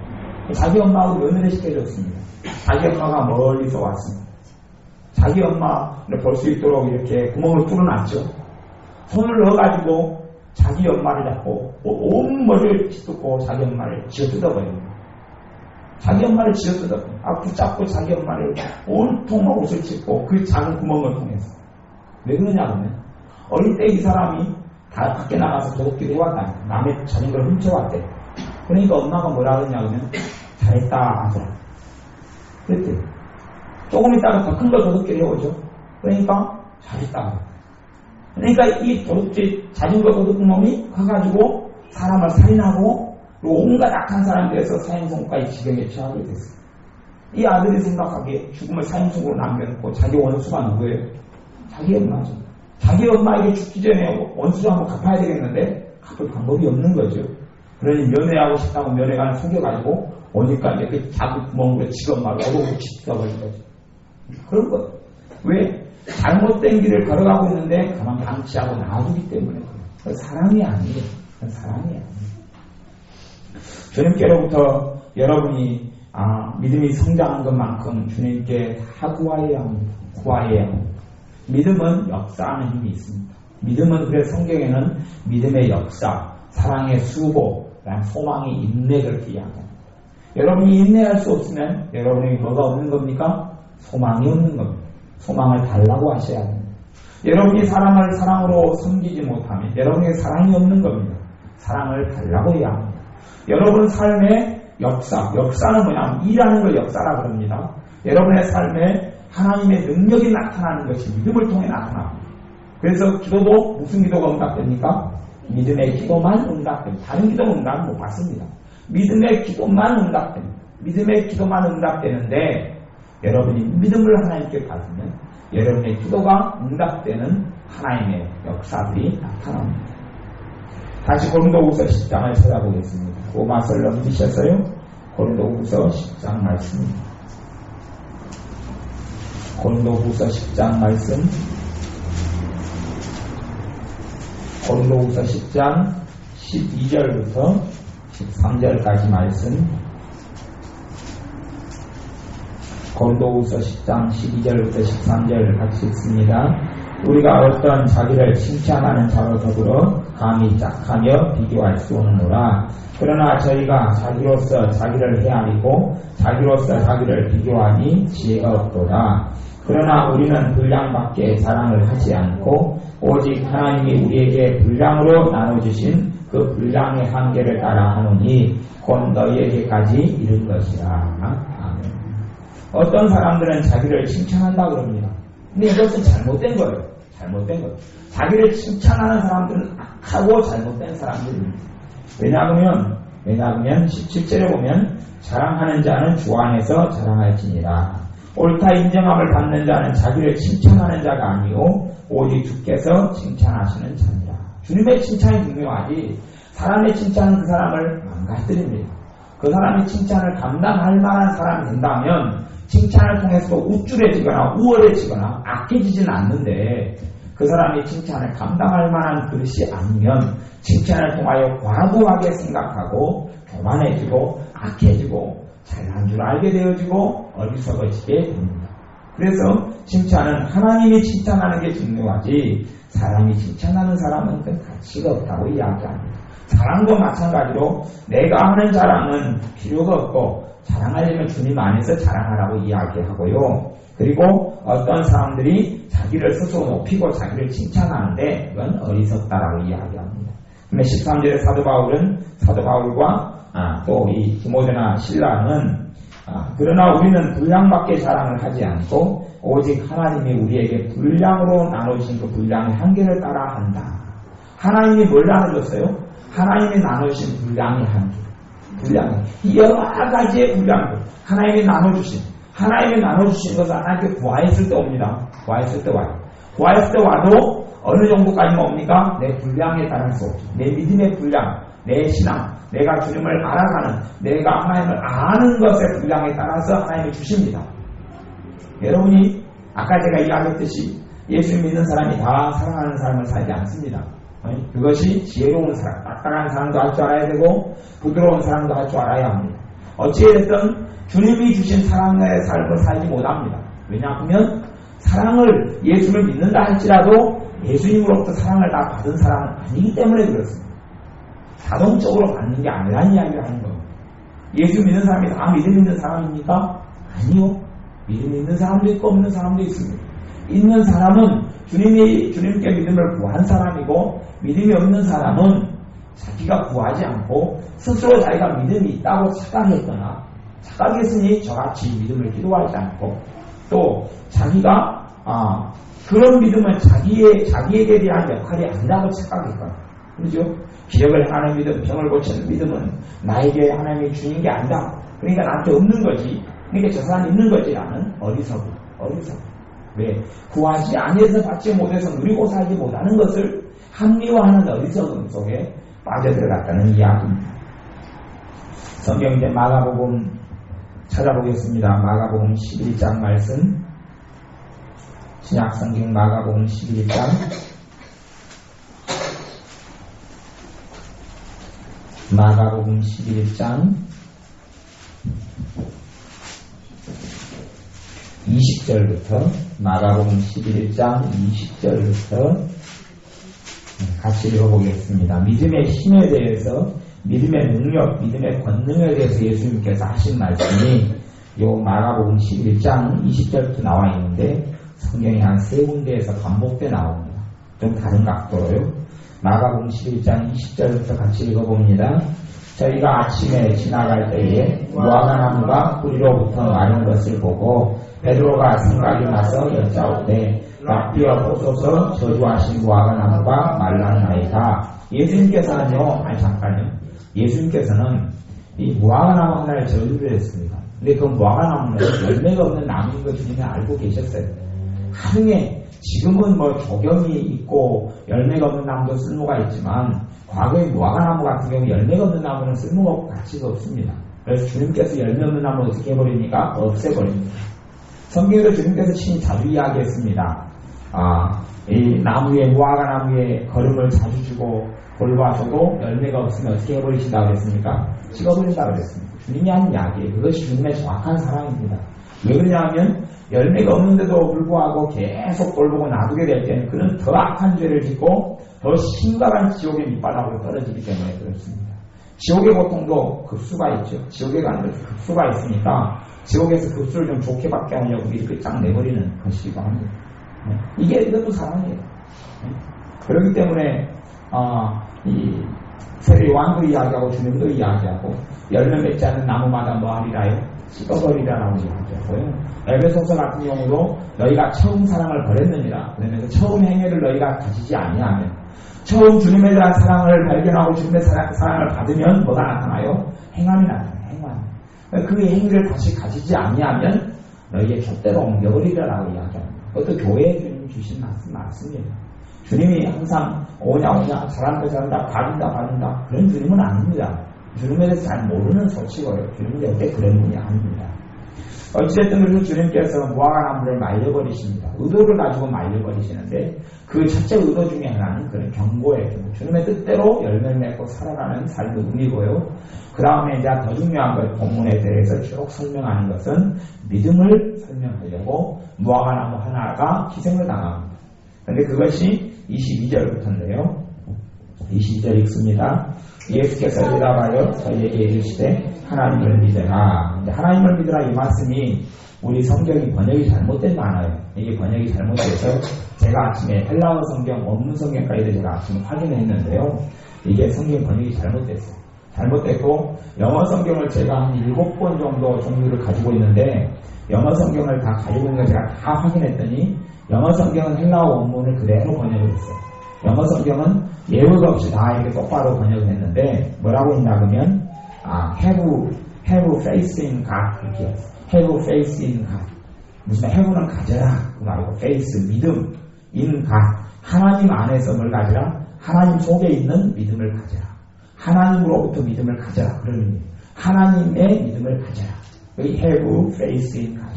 [SPEAKER 1] 자기 엄마하고 면회를 시켜줬습니다. 자기 엄마가 멀리서 왔습니다. 자기 엄마를 볼 수 있도록 이렇게 구멍을 뚫어놨죠. 손을 넣어가지고 자기 엄마를 잡고 온 머리를 찢고 자기 엄마를 쥐어뜯어버립니다. 붙잡고 자기 엄마를 온통 옷을 찢고 그 작은 구멍을 통해서. 왜 그러냐면 어릴 때 이 사람이 다 밖에 나가서 도둑질을 해왔다. 남의 자전거를 훔쳐왔대. 그러니까 엄마가 뭐라 그러냐면 잘했다 아들아. 그랬대. 조금 있다가 더 큰 걸 도둑질 해오죠. 그러니까 잘했다. 그러니까 이 도둑질 자전거 도둑놈이 가가지고 사람을 살인하고 온갖 악한 사람들에서 사형선고까지 지경에 처하게 됐어요. 이 아들이 생각하기에 죽음을 사형선고로 남겨놓고 자기 원수가 누구예요? 자기 엄마죠. 자기 엄마에게 죽기 전에 원수를 한번 갚아야 되겠는데 갚을 방법이 없는 거죠. 그러니 면회하고 싶다고 면회관을 속여가지고 오니까 이제 그 자국 구멍으로 직업만 얻어붙이 떠버린 거죠. 그런 거예요. 왜? 잘못된 길을 걸어가고 있는데 가만 방치하고 놔두기 때문에 그래요. 사랑이 아니에요. 사랑이 아니에요. 주님께로부터 여러분이 믿음이 성장한 것만큼 주님께 다 구하여야 합니다. 구하여야 합니다. 믿음은 역사하는 힘이 있습니다. 믿음은 그래서 성경에는 믿음의 역사, 사랑의 수고, 소망의 인내 그렇게 이야기합니다. 여러분이 인내할 수 없으면 여러분에게 뭐가 없는 겁니까? 소망이 없는 겁니다. 소망을 달라고 하셔야 합니다. 여러분이 사람을 사랑으로 섬기지 못하면 여러분에게 사랑이 없는 겁니다. 사랑을 달라고 해야 합니다. 여러분 삶의 역사는 뭐냐면 일하는 걸 역사라 그럽니다. 여러분의 삶에 하나님의 능력이 나타나는 것이 믿음을 통해 나타납니다. 그래서 기도도 무슨 기도가 응답됩니까? 믿음의 기도만 응답됩니다. 다른 기도는 응답 못 받습니다. 믿음의 기도만 응답됩니다. 믿음의 기도만 응답되는데 여러분이 믿음을 하나님께 받으면 여러분의 기도가 응답되는 하나님의 역사들이 나타납니다. 다시 고린도후서 10장을 찾아보겠습니다. 로마서를 넘기셨어요? 고린도후서 10장 말씀입니다. 고린도후서 10장 말씀. 고린도후서 10장 12절부터 13절까지 말씀. 고린도후서 10장 12절부터 13절 같이 읽습니다. 우리가 어떤 자기를 칭찬하는 자로 더불어 감히 짝하며 비교할 수 없노라. 그러나 저희가 자기로서 자기를 헤아리고 자기로서 자기를 비교하니 지혜가 없도다. 그러나 우리는 분량밖에 자랑을 하지 않고 오직 하나님이 우리에게 분량으로 나눠주신 그 분량의 한계를 따라 하노니 곧 너희에게까지 이른 것이라. 아멘. 어떤 사람들은 자기를 칭찬한다 그럽니다. 근데 이것은 잘못된 거예요. 잘못된 거예요. 자기를 칭찬하는 사람들은 악하고 잘못된 사람들입니다. 왜냐하면 17절에 보면 자랑하는 자는 주 안에서 자랑할지니라. 옳다 인정함을 받는 자는 자기를 칭찬하는 자가 아니오 오직 주께서 칭찬하시는 자니라. 주님의 칭찬이 중요하지 사람의 칭찬은 그 사람을 망가뜨립니다. 그 사람의 칭찬을 감당할 만한 사람이 된다면 칭찬을 통해서 우쭐해지거나 우월해지거나 악해지지는 않는데 그 사람이 칭찬을 감당할 만한 그릇이 아니면 칭찬을 통하여 과도하게 생각하고 교만해지고 악해지고 잘난 줄 알게 되어지고 어리석어지게 됩니다. 그래서 칭찬은 하나님이 칭찬하는 게 중요하지 사람이 칭찬하는 사람은 그 가치가 없다고 이야기합니다. 자랑도 마찬가지로 내가 하는 자랑은 필요가 없고 자랑하려면 주님 안에서 자랑하라고 이야기하고요. 그리고 어떤 사람들이 자기를 스스로 높이고 자기를 칭찬하는데 그건 어리석다라고 이야기합니다. 그러면 13절에 사도 바울과 또 이 디모데나 신라는 그러나 우리는 분량밖에 자랑을 하지 않고 오직 하나님이 우리에게 분량으로 나눠주신 그 분량의 한계를 따라 한다. 하나님이 뭘 나눠줬어요? 하나님이 나눠주신 분량의 한계. 여러 가지의 분량들 하나님이 나눠주신 것을 하나님께 구하였을 때 옵니다. 구하였을 때 와도 어느 정도까지만 옵니까? 내 분량에 따를 수 없죠. 내 믿음의 분량, 내 신앙, 내가 주님을 알아가는, 내가 하나님을 아는 것의 분량에 따라서 하나님이 주십니다. 여러분이 아까 제가 이야기했듯이 예수 믿는 사람이 다 사랑하는 삶을 살지 않습니다. 그것이 지혜로운 사람, 딱딱한 사람도 할 줄 알아야 되고 부드러운 사람도 할 줄 알아야 합니다. 어찌됐든 주님이 주신 사랑의 삶을 살지 못합니다. 왜냐하면 사랑을 예수를 믿는다 할지라도 예수님으로부터 사랑을 다 받은 사람은 아니기 때문에 그렇습니다. 자동적으로 받는 게 아니라는 이야기를 하는 겁니다. 예수 믿는 사람이 다 믿음 있는 사람입니까? 아니요. 믿음 있는 사람도 있고 없는 사람도 있습니다. 있는 사람은 주님께 믿음을 구한 사람이고 믿음이 없는 사람은 자기가 구하지 않고 스스로 자기가 믿음이 있다고 착각했거나 착각했으니 저같이 믿음을 기도하지 않고 또 자기가 그런 믿음은 자기에게 대한 역할이 아니라고 착각했거나 그렇죠? 기적을 행하는 믿음, 병을 고치는 믿음은 나에게 하나님이 주는 게 아니다. 그러니까 나한테 없는 거지. 그러니까 저 사람이 있는 거지라는 어리석음. 왜? 구하지 아니해서 받지 못해서 누리고 살지 못하는 것을 합리화하는 어리석음 속에 빠져들어갔다는 이야기입니다. 성경 이제 마가복음 찾아보겠습니다. 마가복음 11장 말씀. 신약성경 마가복음 11장. 마가복음 11장 20절부터 마가복음 11장 20절부터 같이 읽어보겠습니다. 믿음의 힘에 대해서, 믿음의 능력, 믿음의 권능에 대해서 예수님께서 하신 말씀이 요 마가복음 11장 20절부터 나와 있는데 성경이 한 세 군데에서 반복돼 나옵니다. 좀 다른 각도로요. 마가복음 11장 20절부터 같이 읽어봅니다. 저희가 아침에 지나갈 때에 무화과나무가 뿌리로부터 마른 것을 보고 베드로가 생각이 나서 여짜오되 랍비여 저주하신 무화과나무가 말랐나이다. 예수님께서는요, 잠깐요. 예수님께서는 이 무화과나무 하나를 저주를 했습니다. 근데 그 무화과나무는 열매가 없는 나무인 걸 주님이 알고 계셨어요. 하루에 지금은 뭐 조경이 있고 열매가 없는 나무도 쓸모가 있지만 과거에 무화과나무 같은 경우 열매가 없는 나무는 쓸모가 없고 가치가 없습니다. 그래서 주님께서 열매 없는 나무를 어떻게 해버리니까 없애버립니다. 성경에도 주님께서 친히 자주 이야기했습니다. 이 나무에 무화과나무에 거름을 자주 주고 돌봐줘도 열매가 없으면 어떻게 해버리신다고 그랬습니까? 찍어버린다고 그랬습니다. 주님이 하는 이야기예요. 그것이 주님의 정확한 사랑입니다. 왜 그러냐면 열매가 없는데도 불구하고 계속 돌보고 놔두게 될 때는 그는 더 악한 죄를 짓고 더 심각한 지옥의 밑바닥으로 떨어지기 때문에 그렇습니다. 지옥의 고통도 급수가 있죠. 지옥에 가는 것도 급수가 있으니까 지옥에서 급수를 좀 좋게 받게 하려고 이렇게 쫙 내버리는 것이기도 합니다. 이것도 사랑이에요. 그렇기 때문에 이 세례 요한도 이야기하고 주님도 이야기하고 열매 맺지 않는 나무마다 뭐하리라요? 씻어버리라라고 이야기하고요. 에베소서 같은 경우도 너희가 처음 사랑을 버렸느니라. 그러면서 처음 행위를 너희가 가지지 아니하면, 처음 주님에 대한 사랑을 발견하고 주님의 사랑을 받으면 뭐가 나타나요? 행함이 나타나요. 행함. 그 행위를 다시 가지지 아니하면 너희의 족대로 옮겨버리라라고 이야기합니다. 그것도 교회에 주님 주신 말씀입니다. 주님이 항상 오냐 잘한다 받는다 그런 주님은 아닙니다. 주님에 대해서 잘 모르는 소치고요. 주님은 절대 그런 분이 아닙니다. 어찌됐든 그래서 주님께서 무화과나무를 말려버리십니다. 의도를 가지고 말려버리시는데 그 첫째 의도 중에 하나는 그런 경고예요. 주님의 뜻대로 열매를 맺고 살아가는 삶의 의미고요. 그 다음에 이제 더 중요한 것, 본문에 대해서 쭉 설명하는 것은 믿음을 설명하려고 무화과나무 하나가 희생을 당합니다. 그런데 그것이 22절부터인데요. 22절 읽습니다. 예수께서 대답하여 저희에게 이르시되 하나님을 믿으라. 하나님을 믿으라 이 말씀이 우리 성경이 번역이 잘못된 단어예요. 이게 번역이 잘못돼서 제가 아침에 헬라어 성경, 원문 성경까지도 제가 아침에 확인했는데요. 이게 성경 번역이 잘못됐어요. 잘못됐고 영어 성경을 제가 한 7권 정도 종류를 가지고 있는데 영어 성경을 다 가지고 있는 걸 제가 다 확인했더니 영어 성경은 헬라어 원문을 그대로 번역을 했어요. 영어 성경은 예우가 없이 다 이렇게 똑바로 번역을 했는데 뭐라고 했나 그러면 have faith in God 이렇게 have faith in God 무슨 have는 가져라 그 말고 faith 믿음 in God 하나님 안에서 뭘 가져라 하나님 속에 있는 믿음을 가져라 하나님으로부터 믿음을 가져라 그런 의미 하나님의 믿음을 가져라 여기 have faith in God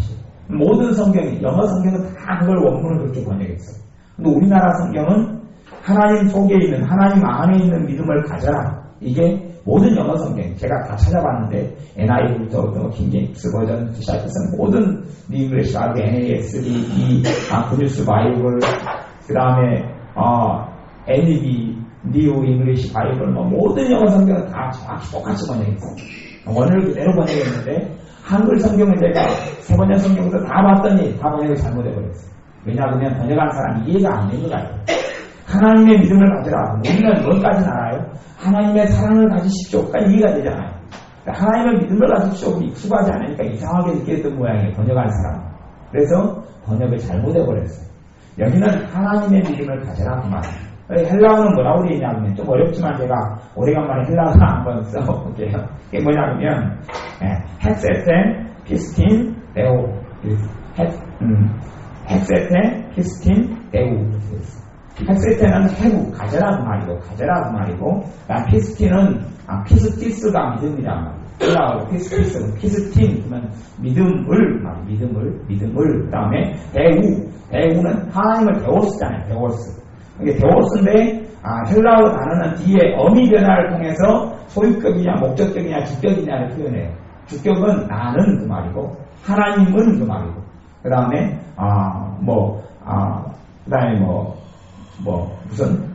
[SPEAKER 1] 모든 성경이 영어 성경은 다 그걸 원문을 그렇게 번역했어요. 근데 우리나라 성경은 하나님 속에 있는 하나님 안에 있는 믿음을 가져라. 이게 모든 영어 성경 제가 다 찾아봤는데 NIV부터 킹제임스 버전 시작해서 모든 잉글리시 바이블, NASB, 구뉴스 바이블, 그 다음에 NEB, 뉴 잉글리시 바이블 모든 영어 성경은 다 정확히 똑같이 번역했어요. 원어를 그대로 번역했는데 한글 성경은 제가 세 번째 성경부터 다 봤더니 다 번역을 잘못해버렸어요. 왜냐하면 번역한 사람이 이해가 안 되는 것 같아요. 하나님의 믿음을 가져라. 우리는 뭔까지 알아요? 하나님의 사랑을 가지십시오가 이해가 되잖아요. 그러니까 하나님의 믿음을 가지십시오. 익숙하지 않으니까 이상하게 느꼈던 모양이에요. 번역한 사람. 그래서 번역을 잘못해버렸어요. 여기는 하나님의 믿음을 가져라 그 말이에요. 헬라어는 뭐라고 되어 있냐면 좀 어렵지만 제가 오래간만에 헬라어를 한번 써볼게요. 그게 뭐냐면 헥세텐 피스틴 데오 헥세텐 피스틴 데오 헥세텐은 해구 가져라 그 말이고 피스틴은 피스티스가 믿음이란 말이에요. 헬라어로 피스틴 그러면 믿음을 그 다음에 대우는 하나님을 데오스잖아요. 데오스. 이게 데오스인데 헬라어 단어는 뒤에 어미 변화를 통해서 소유격이냐 목적격이냐 주격이냐를 표현해요. 주격은 나는 그 말이고 하나님은 그 말이고 그 다음에 무슨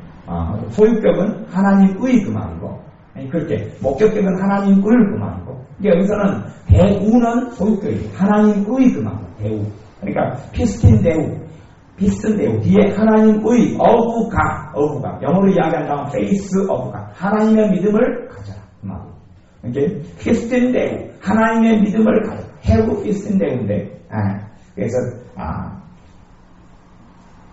[SPEAKER 1] 소유격은 하나님의 그 말이고 그렇게 목적격은 하나님을 그 말이고 이게 여기서는 대우는 소유격이에요. 하나님의 그 말이고 대우. 그러니까 피스틴 대우 뒤에 하나님의 어부가 영어로 이야기한다면 face of God 하나님의 믿음을 가져라 그 말이에요. 이게 피스틴 대우 하나님의 믿음을 가져라 have 피스틴 대우인데 그래서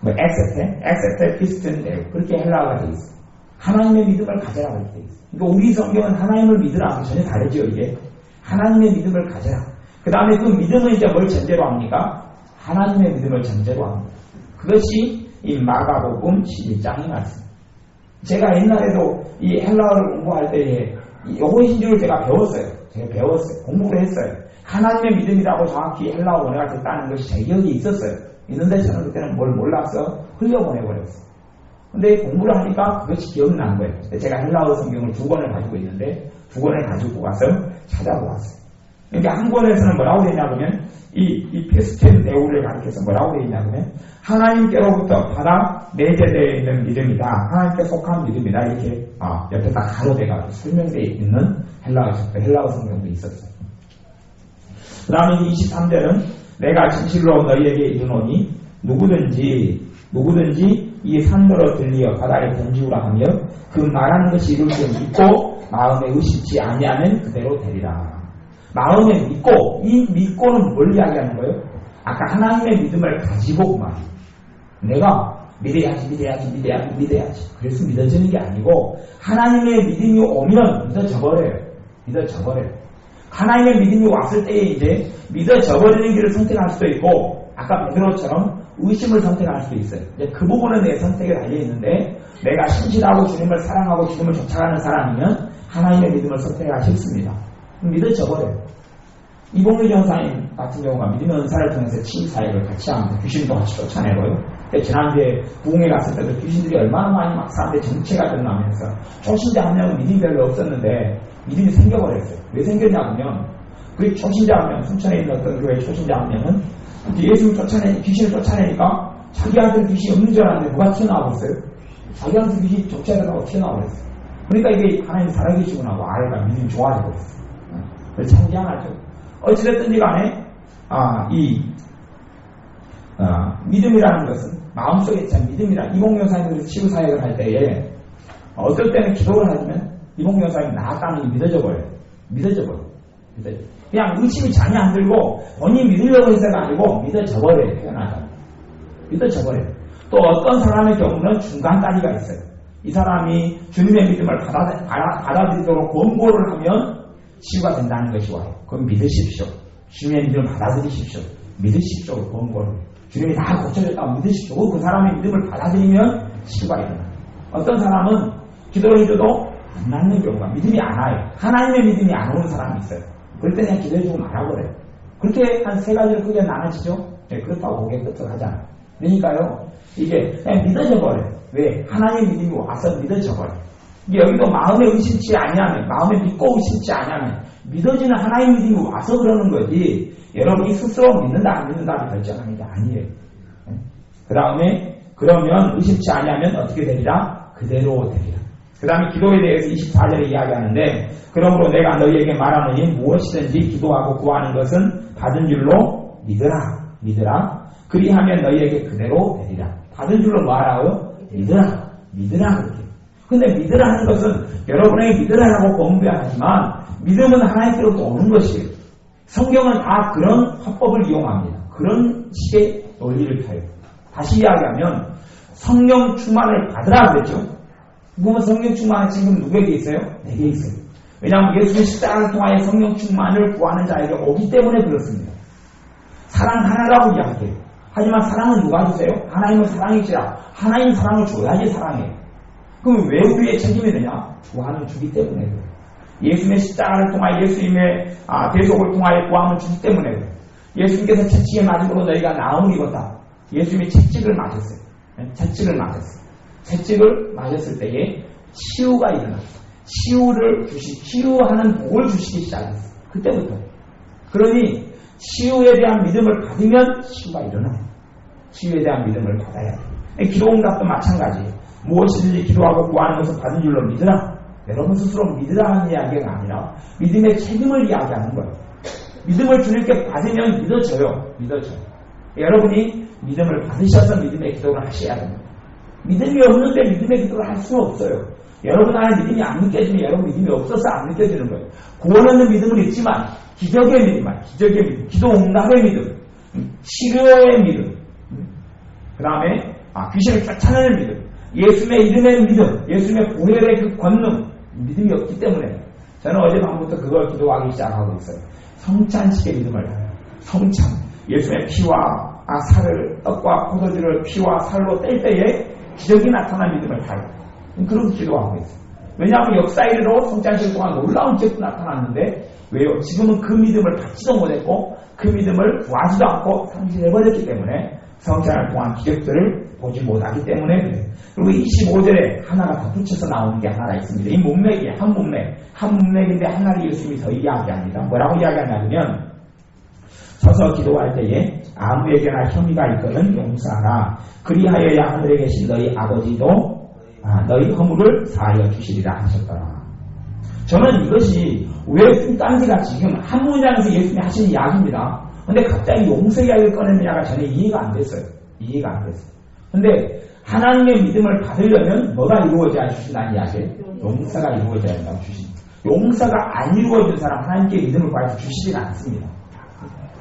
[SPEAKER 1] accept 피스틴 대우 그렇게 헬라어가 되어 있어요. 하나님의 믿음을 가져라 그렇게 되어 있어요. 그러니까 우리 성경은 하나님을 믿으라 전혀 다르죠. 이게 하나님의 믿음을 가져라. 그 다음에 그 믿음은 이제 뭘 전제로 합니까? 하나님의 믿음을 전제로 합니다. 그것이 이 마가복음 11장의 말씀. 제가 옛날에도 이 헬라어를 공부할 때에 요거신주를 제가 배웠어요. 공부를 했어요. 하나님의 믿음이라고 정확히 헬라어 원어가 됐다는 것이 제 기억이 있었어요. 있는데 저는 그때는 뭘 몰라서 흘려보내버렸어요. 근데 공부를 하니까 그것이 기억난 거예요. 제가 헬라어 성경을 2권을 가지고 있는데 2권을 가지고 와서 찾아보았어요. 그러니까 한 권에서는 뭐라고 되냐 보면 이 피스틴 대우를 가리켜서 뭐라고 되냐 보면 하나님께로부터 받아 내재되어 있는 믿음이다. 하나님께 속한 믿음이다. 이렇게 옆에 딱 가로대가 설명되어 있는 헬라어 성경도 있었어요. 그 다음에 23절은 내가 진실로 너희에게 이르노니 누구든지 이 산더러 들리어 바다에 던지우라 하며 그 말하는 것이 이룰 줄 믿고 마음에 의심치 아니하면 그대로 되리라. 마음에 믿고 이 믿고는 뭘 이야기하는 거예요? 아까 하나님의 믿음을 가지고 말이에요. 내가 믿어야지. 그래서 믿어지는 게 아니고 하나님의 믿음이 오면 믿어져버려요. 하나님의 믿음이 왔을 때에 이제 믿어져버리는 길을 선택할 수도 있고 아까 베드로처럼 의심을 선택할 수도 있어요. 이제 그 부분은 내 선택에 달려있는데 내가 신실하고 주님을 사랑하고 주님을 쫓아가는 사람이면 하나님의 믿음을 선택하기 싫습니다. 믿어져버려요. 이봉규 전사님 같은 경우가 믿음의 은사를 통해서 치유사역을 같이 합니다. 귀신도 같이 쫓아내고요. 지난주에 부흥회 갔을 때도 귀신들이 얼마나 많이 막 사람들의 정체가 드러나면서 초신자 한 명은 믿음이 별로 없었는데 믿음이 생겨버렸어요. 왜 생겼냐면 그 초신자 한 명, 순천에 있는 어떤 교회 초신자 한 명은 예수를 귀신을 쫓아내니까 자기한테는 귀신이 없는 줄 알았는데 누가 튀어나와버렸어요? 자기한테 귀신이 쫓아내다가 튀어나와버렸어요. 그러니까 이게 하나님 살아계시구나 하고 아래가 믿음이 좋아져버렸어요. 그래서 참 희한하죠. 어찌됐든지 간에 믿음이라는 것은 마음속에 참 믿음이라 이봉여사님들이 치유사역을 할 때에 어떨 때는 기도를 하시면 이봉여사님이 나았다는 게 믿어져 버려요. 그냥 의심이 전혀 안 들고 본인이 믿으려고 해서가 아니고 믿어져 버려요. 표현하자면 믿어져 버려요. 또 어떤 사람의 경우는 중간까지가 있어요. 이 사람이 주님의 믿음을 받아들이도록 권고를 하면 치유가 된다는 것이 와요. 그럼 믿으십시오. 주님의 믿음을 받아들이십시오. 믿으십시오. 권고를. 주님이 다 고쳐졌다고 믿으십시오. 그 사람의 믿음을 받아들이면 치유가 일어나요. 어떤 사람은 기도를 해줘도 안 낫는 경우가 믿음이 안 와요. 하나님의 믿음이 안 오는 사람이 있어요. 그럴 때 그냥 기도해주고 말아버려요. 그렇게 한 3가지로 크게 나눠지죠? 네, 그렇다고 고개 끄덕 하잖아요. 그러니까요, 이게 그냥 믿어져 버려요. 왜? 하나님의 믿음이 와서 믿어져 버려요. 이게 여기도 마음에 의심치 아니하면, 마음에 믿고 의심치 아니하면, 믿어지는 하나님의 믿음이 와서 그러는 거지, 여러분이 스스로 믿는다, 안 믿는다를 결정하는 게 아니에요. 그 다음에, 그러면 의심치 아니하면 어떻게 되리라? 그대로 되리라. 그 다음에 기도에 대해서 24절에 이야기하는데 그러므로 내가 너희에게 말하노니 무엇이든지 기도하고 구하는 것은 받은 줄로 믿으라. 그리하면 너희에게 그대로 되리라. 받은 줄로 뭐하라고요? 믿으라 그렇게. 근데 믿으라 하는 것은 여러분에게 믿으라라고 권고하지만 믿음은 하나님께로부터 오는 것이에요. 성경은 다 그런 화법을 이용합니다. 그런 식의 논리를 펴요. 다시 이야기하면 성령 충만을 받으라 그랬죠. 그러면 성령 충만은 지금 누구에게 있어요? 내게 있어요. 왜냐하면 예수는 십자가를 통하여 성령 충만을 구하는 자에게 오기 때문에 그렇습니다. 사랑하라고 이야기해요. 하지만 사랑은 누가 주세요? 하나님은 사랑이시라. 하나님 사랑을 줘야지 사랑해요. 그럼 왜 우리의 책임이 되냐? 구하는 주기 때문에 그래요. 예수님의 십자가를 통하여 예수님의 대속을 통하여 구함을 주기 때문에 그래요. 예수님께서 채찍에 맞음으로 너희가 나음을 입었다. 예수님이 채찍을 맞았어요. 채찍을 맞았어요. 채찍을 맞았을 때에 치유가 일어났어요. 치유하는 복을 주시기 시작했어요. 그때부터. 그러니 치유에 대한 믿음을 받으면 치유가 일어나요. 치유에 대한 믿음을 받아야 돼요. 기도 응답도 마찬가지예요. 무엇이든지 기도하고 구하는 것을 받은 줄로 믿으라. 여러분 스스로 믿으라는 이야기가 아니라 믿음의 책임을 이야기하는 거예요. 믿음을 주님께 받으면 믿어져요. 여러분이 믿음을 받으셔서 믿음의 기도를 하셔야 됩니다. 믿음이 없는데 믿음의 기도를 할 수는 없어요. 여러분 안에 믿음이 안 느껴지면 여러분 믿음이 없어서 안 느껴지는 거예요. 구원 얻는 믿음은 있지만 기적의 믿음, 기도 응답의 믿음, 치료의 믿음, 그 다음에 귀신을 쫓아내는 믿음, 예수님의 이름의 믿음, 예수님의 보혈의 그 권능, 믿음이 없기 때문에 저는 어젯밤부터 그걸 기도하기 시작하고 있어요. 성찬식의 믿음을 성찬, 예수님의 피와 살을, 떡과 포도주를 피와 살로 뗄 때에 기적이 나타난 믿음을 달고 그런 기도하고 있어요. 왜냐하면 역사일로 성찬식 동안 놀라운 기적도 나타났는데 왜요? 지금은 그 믿음을 받지도 못했고 그 믿음을 구하지도 않고 상실해버렸기 때문에 성찬을 통한 기적들을 보지 못하기 때문에 그래요. 그리고 25절에 하나가 덧붙여서 나오는 게 하나가 있습니다. 이 문맥이에요. 한 문맥인데 하나를 예수님이 더 이야기합니다. 뭐라고 이야기하냐면 서서 기도할 때에 아무에게나 혐의가 있거든 용서하라. 그리하여야 하늘에 계신 너희 아버지도 너희 허물을 사하여 주시리라 하셨더라. 저는 이것이 왜 뚱딴지가 지금 한 문장에서 예수님이 하시는 이야기입니다. 근데 갑자기 용서 이야기를 꺼내느냐가 저는 이해가 안 됐어요. 근데 하나님의 믿음을 받으려면 뭐가 이루어져야 주신다는 이야기예요? 용서가 이루어져야 한다고 주십니다. 용서가 안 이루어진 사람 하나님께 믿음을 구해서 주시지는 않습니다.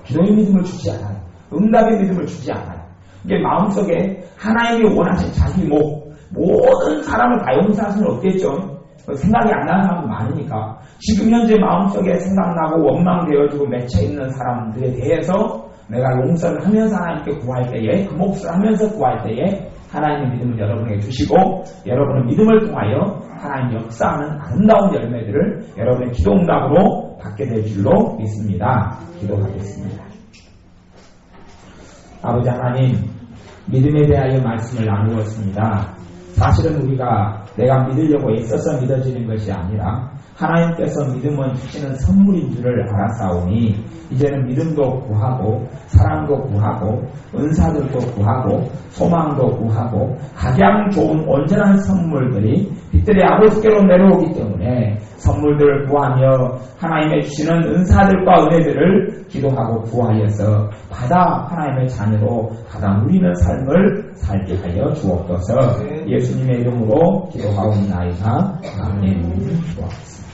[SPEAKER 1] 기도의 믿음을 주지 않아요. 응답의 믿음을 주지 않아요. 이게 마음속에 하나님이 원하신 자기 모든 사람을 다 용서할 수는 없겠죠. 생각이 안 나는 사람도 많으니까. 지금 현재 마음속에 생각나고 원망되어지고 맺혀있는 사람들에 대해서 내가 용서를 하면서 하나님께 구할 때에 그 몫을 하면서 구할 때에 하나님의 믿음을 여러분에게 주시고 여러분의 믿음을 통하여 하나님 역사하는 아름다운 열매들을 여러분의 기도 응답으로 받게 될 줄로 믿습니다. 기도하겠습니다. 아버지 하나님, 믿음에 대하여 말씀을 나누었습니다. 사실은 우리가 내가 믿으려고 애써서 믿어지는 것이 아니라 하나님께서 믿음은 주시는 선물인 줄을 알았사오니 이제는 믿음도 구하고 사랑도 구하고 은사들도 구하고 소망도 구하고 가장 좋은 온전한 선물들이 빛들의 아버지께로 내려오기 때문에 선물들을 구하며 하나님의 주시는 은사들과 은혜들을 기도하고 구하여서 받아 하나님의 자녀로 받아 누리는 삶을 살게 하여 주옵소서. 예수님의 이름으로 기도하옵나이다. 아멘. 기도하겠습니다.